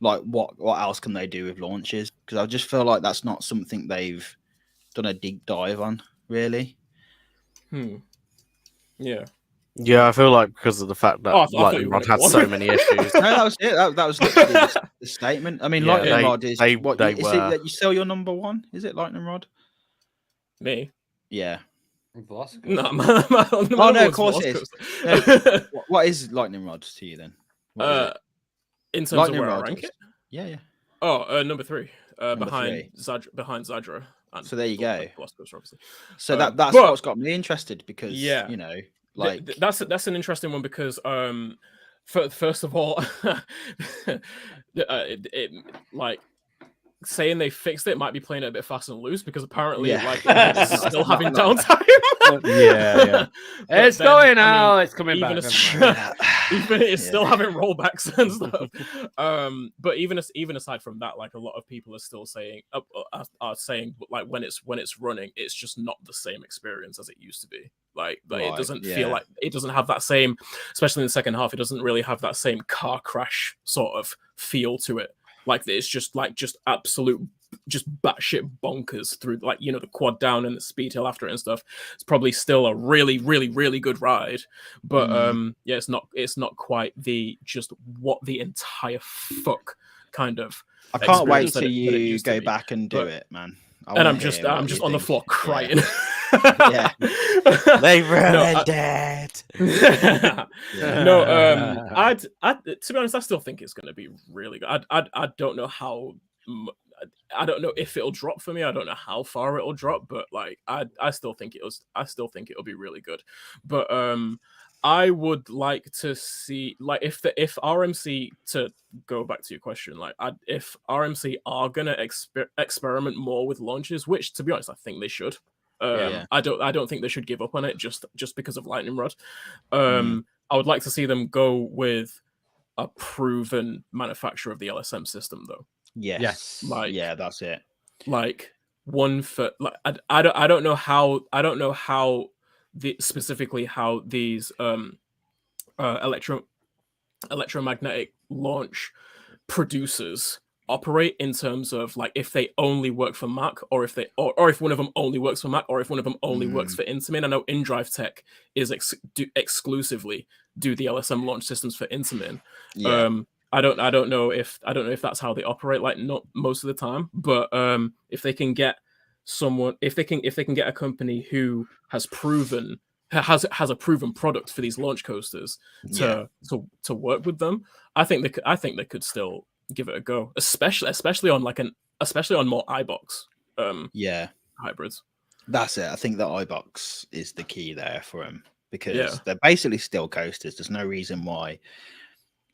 Like what else can they do with launches? Because I just feel like that's not something they've done a deep dive on, really. Yeah, I feel like because of the fact that Lightning Rod had so many issues. No, that was it. That was literally the statement. I mean, Lightning Rod is is it that you sell your number one? Is it Lightning Rod? Me? Yeah. No, of course it is. No, what is Lightning Rod to you then? In terms Lightning of where Rod I rank it? Yeah. Oh, number 3. Behind Zadra. So there you go. Obviously. So that's what's got me interested because that's an interesting one because first of all, like saying they fixed it might be playing it a bit fast and loose, because apparently like it's still having downtime. yeah. It's going out. It's coming even back. Even it's still having rollbacks and stuff. But even aside from that, like a lot of people are still saying like when it's running, it's just not the same experience as it used to be. Like it doesn't feel like, it doesn't have that same, especially in the second half, it doesn't really have that same car crash sort of feel to it. Like it's just absolute, just batshit bonkers through, like, you know, the quad down and the speed hill after it and stuff. It's probably still a really, really, really good ride, but yeah, it's not quite the just what the entire fuck kind of. I can't wait till you go back and do it, man. And I'm just on the floor crying. Yeah. They ruined it. No, to be honest, I still think it's going to be really good. I don't know how. I don't know if it'll drop for me. I don't know how far it'll drop, but like I still think it'll be really good. But I would like to see, like, if RMC, to go back to your question, like if RMC are gonna experiment more with launches, which to be honest I think they should. I don't think they should give up on it just because of Lightning Rod. I would like to see them go with a proven manufacturer of the LSM system, though. Yes. Like, yeah, that's it. Like one for like I don't know how specifically how these electromagnetic launch producers operate, in terms of like if they only work for Mac, or if one of them only works for Mac, or if one of them only works for Intamin. I know InDrive Tech is exclusively do the LSM launch systems for Intamin. I don't know if that's how they operate, like, not most of the time, but if they can get someone, if they can get a company who has a proven product for these launch coasters to work with them, I think they could still give it a go, especially on more iBox hybrids. That's it. I think the iBox is the key there for them, because they're basically still coasters. There's no reason why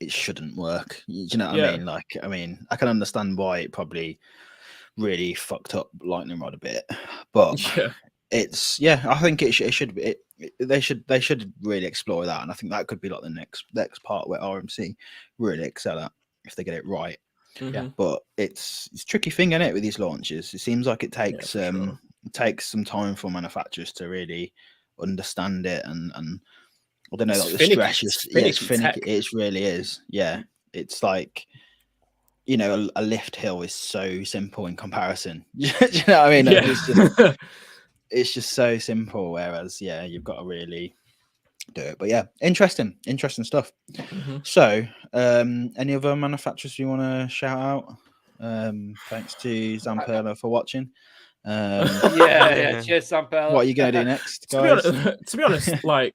it shouldn't work. You know what I mean? Like, I mean, I can understand why it probably really fucked up Lightning Rod a bit, but it's I think it should be. They should really explore that, and I think that could be like the next part where RMC really excel at if they get it right. But it's a tricky thing, isn't it, with these launches? It seems like it takes it takes some time for manufacturers to really understand it, and I don't know, like the stress it's finicky. It really is. Yeah, it's like, you know, a lift hill is so simple in comparison. Do you know what I mean? It's just so simple. Whereas, you've got to really do it. But interesting stuff. So, any other manufacturers you want to shout out? Thanks to Zamperla for watching. Cheers, Zamperla. What are you gonna do next, guys? To be honest, like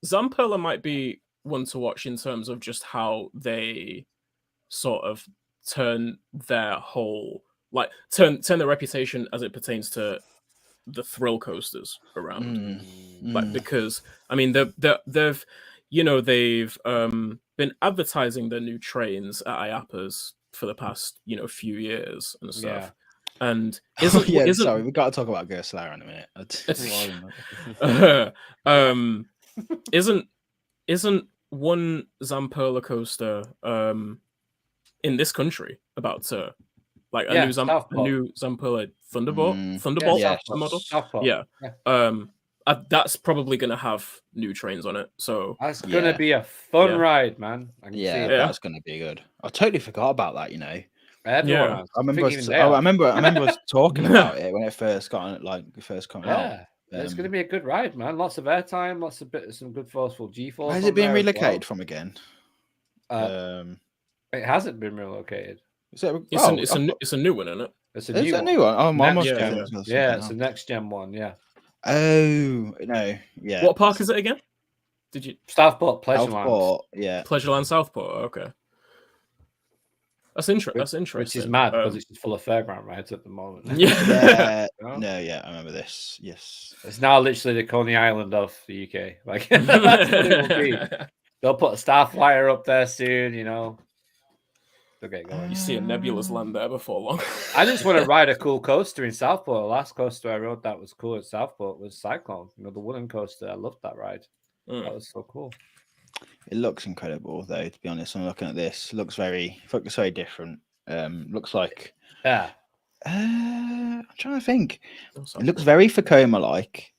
Zamperla might be one to watch in terms of just how they sort of turn their whole, like, turn their reputation as it pertains to the thrill coasters around. Like, because I mean they've been advertising their new trains at IAPAs for the past few years and stuff. And sorry, we've got to talk about Ghost Slayer in a minute. Isn't one Zamperla coaster in this country about to, like, a new Zamperla Thunderbolt model? That's probably gonna have new trains on it, so that's gonna be a fun ride, man. That's gonna be good. I totally forgot about that. I remember us talking about it when it first got out. It's going to be a good ride, man. Lots of airtime, some good forceful G-force. Has it been relocated from again? It hasn't been relocated. It's a new one, isn't it? It's a new one. Oh, it's a next gen one. Yeah. Oh no, yeah. What park is it again? Did you Southport Pleasureland? Pleasureland Southport. Okay. That's interesting. Which is mad because it's just full of fairground rides at the moment. I remember this. Yes, it's now literally the Coney Island of the UK. Like, that's what it will be. They'll put a Starflyer up there soon. They'll get going. You see a nebulous land there before long. I just want to ride a cool coaster in Southport. The last coaster I rode that was cool at Southport was Cyclone. You know, the wooden coaster. I loved that ride. That was so cool. It looks incredible, though. To be honest, I'm looking at this. Looks very different. Looks like I'm trying to think. It looks very Vekoma-like.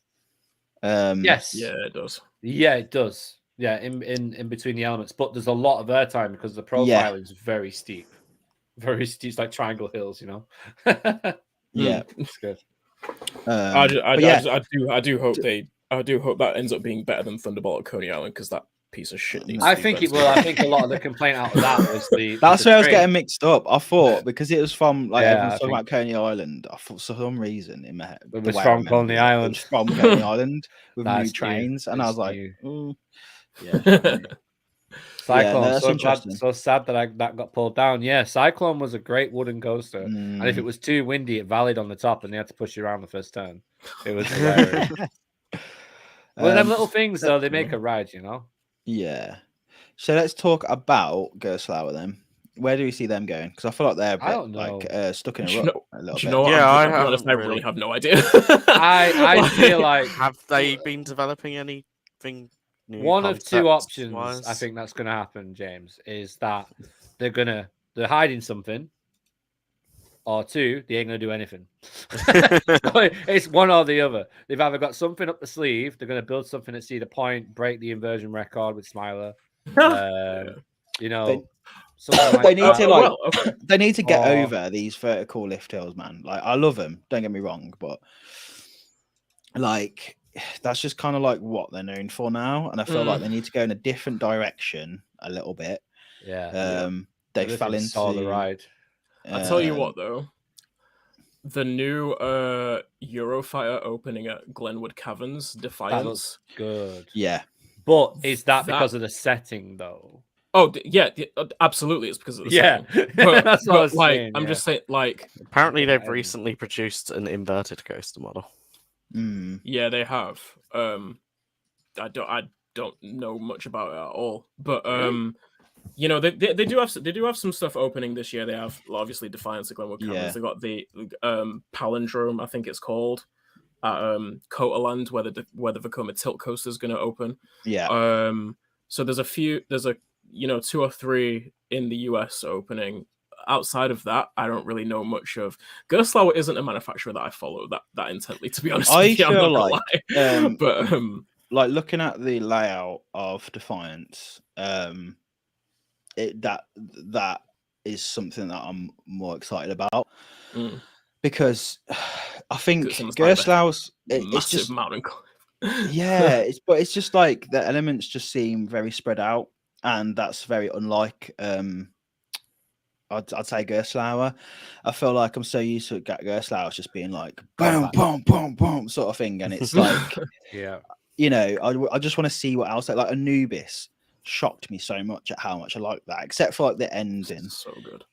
Yes. Yeah, it does. Yeah, it does. Yeah, in between the elements, but there's a lot of airtime because the profile is very steep. Very steep. It's like Triangle Hills, you know. Yeah, it's good. I do hope that ends up being better than Thunderbolt at Coney Island because that piece of shit needs. I think it will. I think a lot of the complaint out of that was the. That's where I was getting mixed up. I thought because it was from everyone's talking about Coney Island. I thought for some reason in my head it was from Coney Island. It was from Coney Island with new trains, and I was like, yeah. Cyclone, so sad that that got pulled down. Yeah, Cyclone was a great wooden coaster, and if it was too windy, it valleyed on the top, and they had to push you around the first turn. It was hilarious. Well, them little things though, they make a ride, you know. Yeah. So let's talk about Gerstlauer then. Where do we see them going? Because I feel like they're a bit stuck in a rut a little bit. Yeah, I really have no idea. I feel like have they been developing anything? One of two options I think that's going to happen, James, is that they're hiding something, or two, they ain't going to do anything. It's one or the other. They've either got something up the sleeve, they're going to build something at Cedar Point, break the inversion record with Smiler. You know, they need to get over these vertical lift hills, man. Like I love them, don't get me wrong, but like that's just kind of like what they're known for now, and I feel like they need to go in a different direction a little bit. They fell into the ride. I'll tell you what though, the new Eurofighter opening at Glenwood Caverns, Defiance, that looks good. Yeah, but is that because of the setting though? Oh yeah, absolutely, it's because of the setting. But, that's what I was saying. I'm just saying, like, apparently they've recently produced an inverted coaster model. Yeah, they have. I don't know much about it at all, but you know, they do have some stuff opening this year. They have obviously Defiance at Glenwood Caverns. They got the Palindrome, I think it's called, at Cotaland, where the Vekoma Tilt Coaster is going to open. Yeah. So there's a 2 or 3 in the US opening. Outside of that, I don't really know much of. Gerstlauer isn't a manufacturer that I follow that intently, to be honest. I feel like, but like looking at the layout of Defiance, that is something that I'm more excited about because I think Gerstlauer's it's just mountain. it's just like the elements just seem very spread out, and that's very unlike I'd say Gerstlauer. I feel like I'm so used to Gerstlauer just being like boom, boom, boom, boom sort of thing, and it's like you know, I just want to see what else like Anubis shocked me so much at how much I like that, except for like the ending. So good.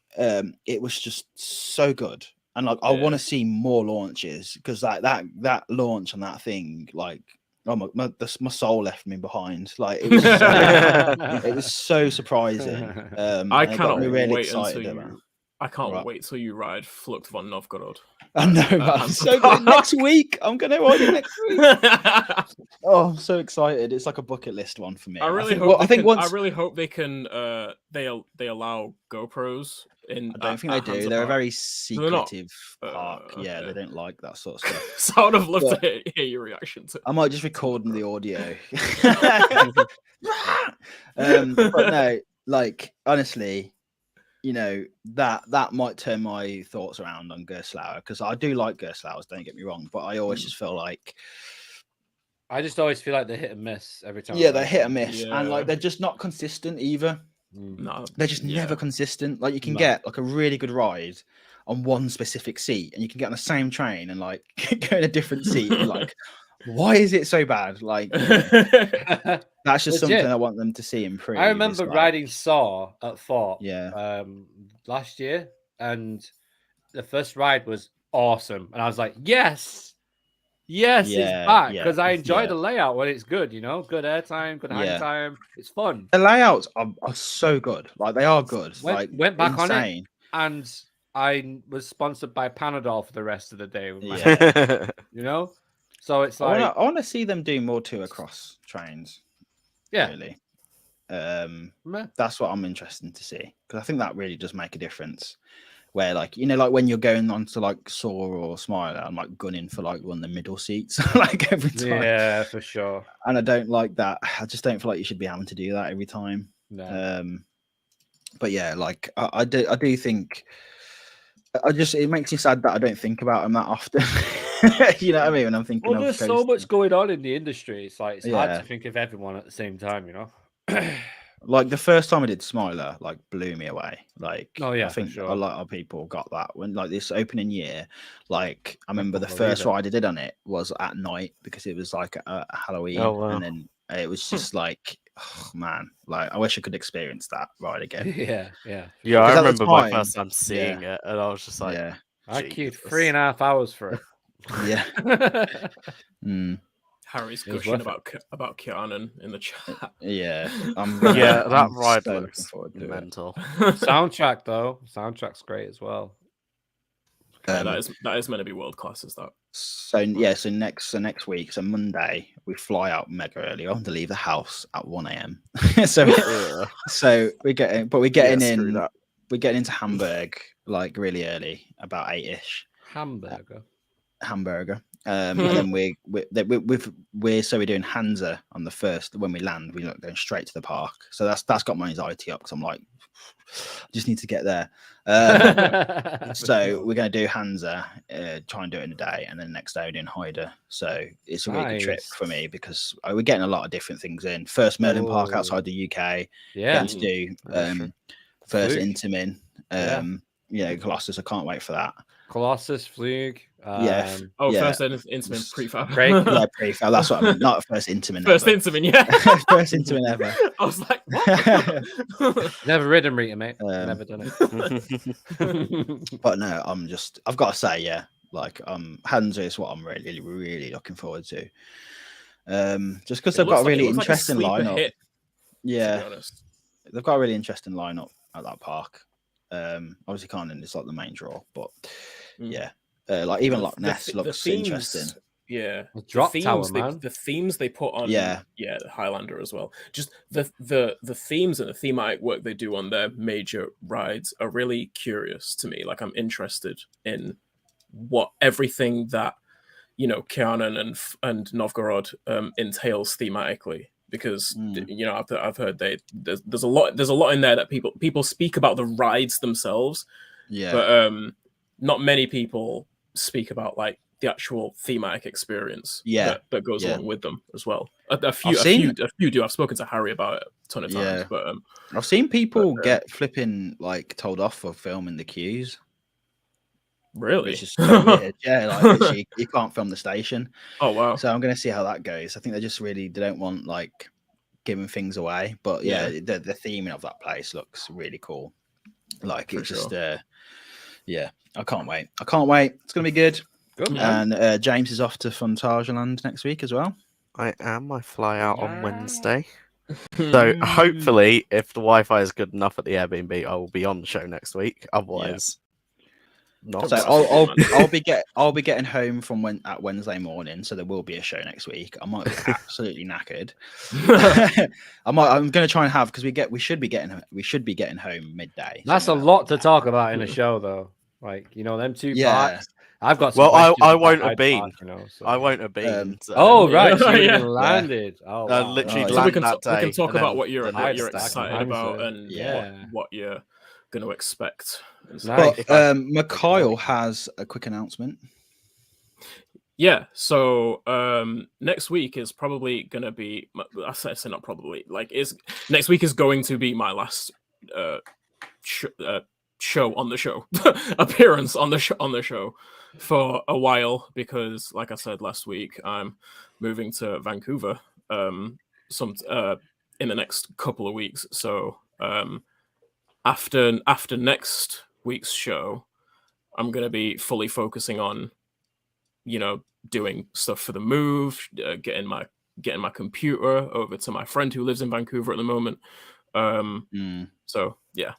It was just so good, and like I want to see more launches because like that launch on that thing, like my soul left me behind. Like it was it was so surprising. I cannot wait till you ride Flucht von Novgorod. I know, man. So good. Next week, I'm gonna ride it next week. Oh, I'm so excited! It's like a bucket list one for me. I really hope they can. They allow GoPros in. I don't think they do. They're a very secretive park. Yeah, they don't like that sort of stuff. So I would have loved to hear your reaction to. I might just record the audio. But no, like honestly, you know, that might turn my thoughts around on Gerstlauer because I do like Gerstlauers, don't get me wrong, but I always just feel like I just always feel like they hit and miss every time. Yeah, they hit and miss, and like they're just not consistent either. No, they're just never consistent. Like you can get like a really good ride on one specific seat, and you can get on the same train and like go in a different seat. And like, why is it so bad? Like, that's just something I want them to see improve. I remember riding Saw at Fort last year, and the first ride was awesome, and I was like, yes, Yes, it's back because I enjoy yeah. the layout when it's good. Good airtime, good hang time. It's fun. The layouts are so good. Like they are good. Went back insane. on it, and I was sponsored by Panadol for the rest of the day. With my so it's like I want to see them do more to across trains. Yeah, really. That's what I'm interested to see, because I think that really does make a difference. Where like when you're going on to like Soar or Smiler, I'm like gunning for like one of the middle seats like every time. Yeah, for sure. And I don't like that. I just don't feel like you should be having to do that every time. No. But yeah, like I do think it makes me sad that I don't think about them that often. You know what I mean? When I'm thinking, there's so much going on in the industry. It's like it's hard to think of everyone at the same time. Like the first time I did Smiler, like blew me away. Like, I think sure. a lot of people got that when like this opening year. Like, I remember the first ride I did on it was at night because it was like a Halloween, and then it was just like, oh man, like I wish I could experience that ride again. Yeah. I remember my first time seeing it, and I was just like, I queued 3.5 hours for it. Yeah. Harry's gushing about Keanu in the chat. Yeah, that ride looks mental. Soundtrack though, soundtrack's great as well. That is meant to be world class, is that? So next week, so Monday, we fly out mega early. I want to leave the house at 1 a.m. so we're getting into Hamburg like really early, about 8ish. Hamburger. And then we're doing Hansa on the first. When we land, we're not going straight to the park. So that's got my anxiety up because I'm like, just need to get there. So we're going to do Hansa, try and do it in a day, and then the next day we're doing Haida. So it's a really good trip for me because we're getting a lot of different things in. First Merlin Park outside the UK. Getting to do first Intamin. Colossus. I can't wait for that. Colossus, Flug. First Intamin prefab. Yeah, prefab. That's what I meant. Not first Intamin. First Intamin, yeah. First Intamin ever. I was like, what? Never ridden Rita, mate. Never done it. But no, I've got to say, like Hansa is what I'm really, really looking forward to. Just because they've got a really interesting lineup. Hit, they've got a really interesting lineup at that park. Obviously Carnan is like the main draw, but like even Loch Ness looks interesting. Yeah, the themes they put on Highlander as well. Just the themes and the thematic work they do on their major rides are really curious to me. Like I'm interested in what everything that Kianan and Novgorod entails thematically. Because I've heard there's a lot in there that people speak about the rides themselves, but not many people speak about like the actual thematic experience that goes along with them as well. A few do. I've spoken to Harry about it a ton of times, but I've seen people get flipping like told off for filming the queues. Really? Which is so weird. Yeah, like literally, you can't film the station. Oh wow! So I'm going to see how that goes. I think they don't want like giving things away, but the theming of that place looks really cool. Like it's just I can't wait. It's going to be good. And James is off to Phantasialand next week as well. I am. I fly out on Wednesday. So hopefully, if the Wi-Fi is good enough at the Airbnb, I will be on the show next week. Otherwise. Not. So I'll be getting home from Wednesday morning, so there will be a show next week. I might be absolutely knackered. I'm going to try and have because we should be getting home midday. That's a lot to talk about in a show, though. Like them two parts. I've got. I won't have been. I won't have been. Right. So you landed. Oh, wow. Literally. So we can talk about what you're excited about and what you're going to expect. But Mikhail has a quick announcement. Yeah, so next week is probably going to be. I say not probably. Next week is going to be my last show on the show, appearance on the show for a while because, like I said last week, I'm moving to Vancouver in the next couple of weeks. So after next week's show, I'm going to be fully focusing on doing stuff for the move, getting my computer over to my friend who lives in Vancouver at the moment. So yeah,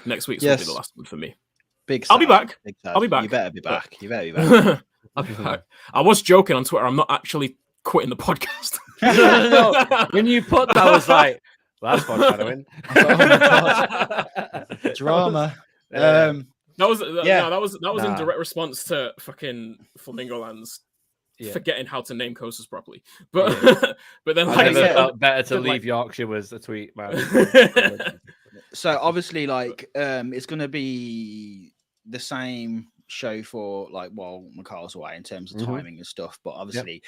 next week's will be the last one for me. I'll be back. I'll be back. You better be back. You better be back. I'll be back. I was joking on Twitter. I'm not actually quitting the podcast. No, when you put that, I was like, well, that's foreshadowing. Oh my God. Drama. That was in direct response to fucking Flamingo Land's forgetting how to name coasters properly. But but then I never felt better to leave Yorkshire was the tweet, man. So obviously, like, it's gonna be the same show for like while McCall's away in terms of timing and stuff, but obviously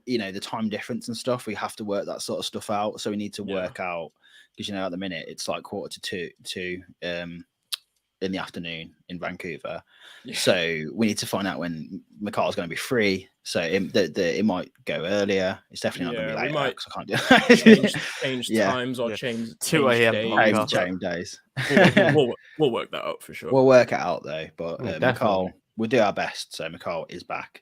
you know, the time difference and stuff, we have to work that sort of stuff out, so we need to work out, because you know at the minute it's like 1:45 in the afternoon in Vancouver, so we need to find out when McCall's going to be free, so it might go earlier. It's definitely not going to be later because I can't do it. change times or change 2 a.m. change days. We'll work that out for sure. We'll work it out though, but McCall, we'll do our best, so McCall is back.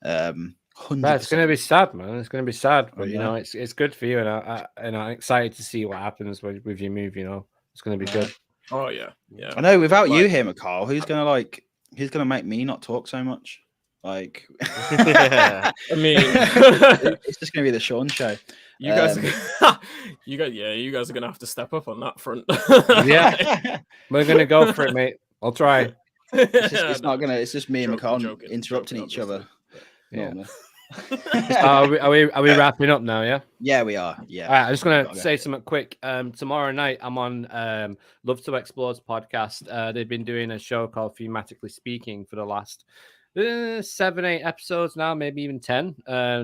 100%. It's going to be sad, man. It's going to be sad, but you know, it's good for you, and I'm excited to see what happens with your move. You know, it's going to be good. Oh yeah. I know. Without you here, McCall, who's gonna make me not talk so much? Like, I mean, it's just gonna be the Sean show. You guys are gonna have to step up on that front. Yeah, we're gonna go for it, mate. I'll try. It's just me and McCall interrupting each other. Yeah. Are we wrapping up now? Yeah, we are. Yeah. All right, I'm just gonna say something quick. Tomorrow night I'm on Love to Explore's podcast. They've been doing a show called Thematically Speaking for the last 7-8 episodes now, maybe even 10.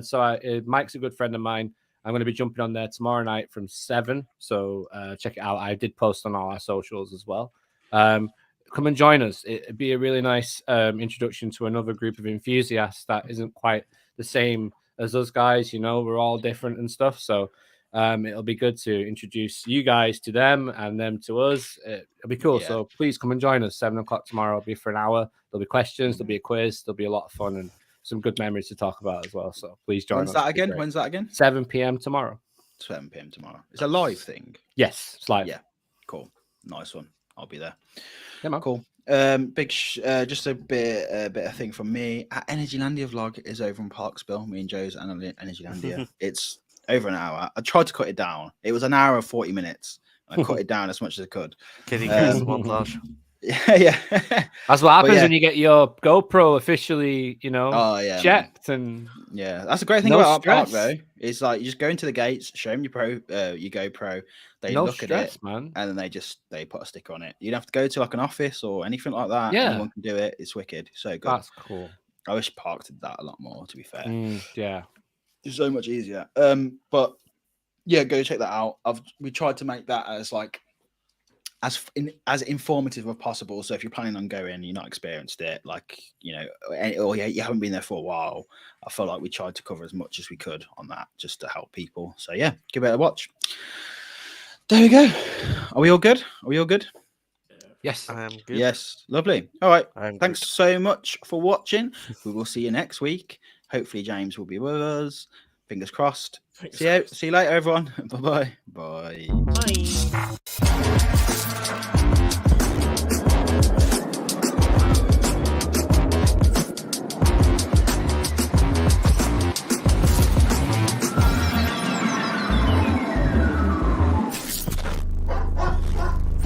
So Mike's a good friend of mine. I'm going to be jumping on there tomorrow night from 7. So check it out. I did post on all our socials as well. Come and join us. It'd be a really nice introduction to another group of enthusiasts that isn't quite the same as us guys. You know, we're all different and stuff. So it'll be good to introduce you guys to them and them to us. It'll be cool. So please come and join us. 7 o'clock tomorrow. It'll be for an hour. There'll be questions. There'll be a quiz. There'll be a lot of fun and some good memories to talk about as well. So please join us. When's that again? 7 p.m. tomorrow. 7 p.m. tomorrow. It's a live thing. Yes, it's live. Yeah, cool. Nice one. I'll be there. Yeah, man. Cool. Just a bit of thing from me. Energylandia vlog is over in Parksville. Me and Joe's Energylandia. It's over an hour. I tried to cut it down. It was an hour and 40 minutes. I cut it down as much as I could. Kidding, montage. Yeah. That's what happens when you get your GoPro officially, checked. And that's a great thing about our park, though. It's like you just go into the gates, show them your GoPro. They look at it, man, and then they put a sticker on it. You don't have to go to like an office or anything like that. Yeah, anyone can do it. It's wicked. So good. That's cool. I wish Park did that a lot more. To be fair, yeah, it's so much easier. But yeah, go check that out. We tried to make that as like as informative as possible. So if you're planning on going, you're not experienced it, like or you haven't been there for a while, I felt like we tried to cover as much as we could on that, just to help people. So yeah, give it a watch. There we go. Are we all good? Yes, I am good. Yes, lovely. All right. Thanks so much for watching. We will see you next week. Hopefully, James will be with us. Fingers crossed. See you later, everyone. Bye-bye. Bye. Bye.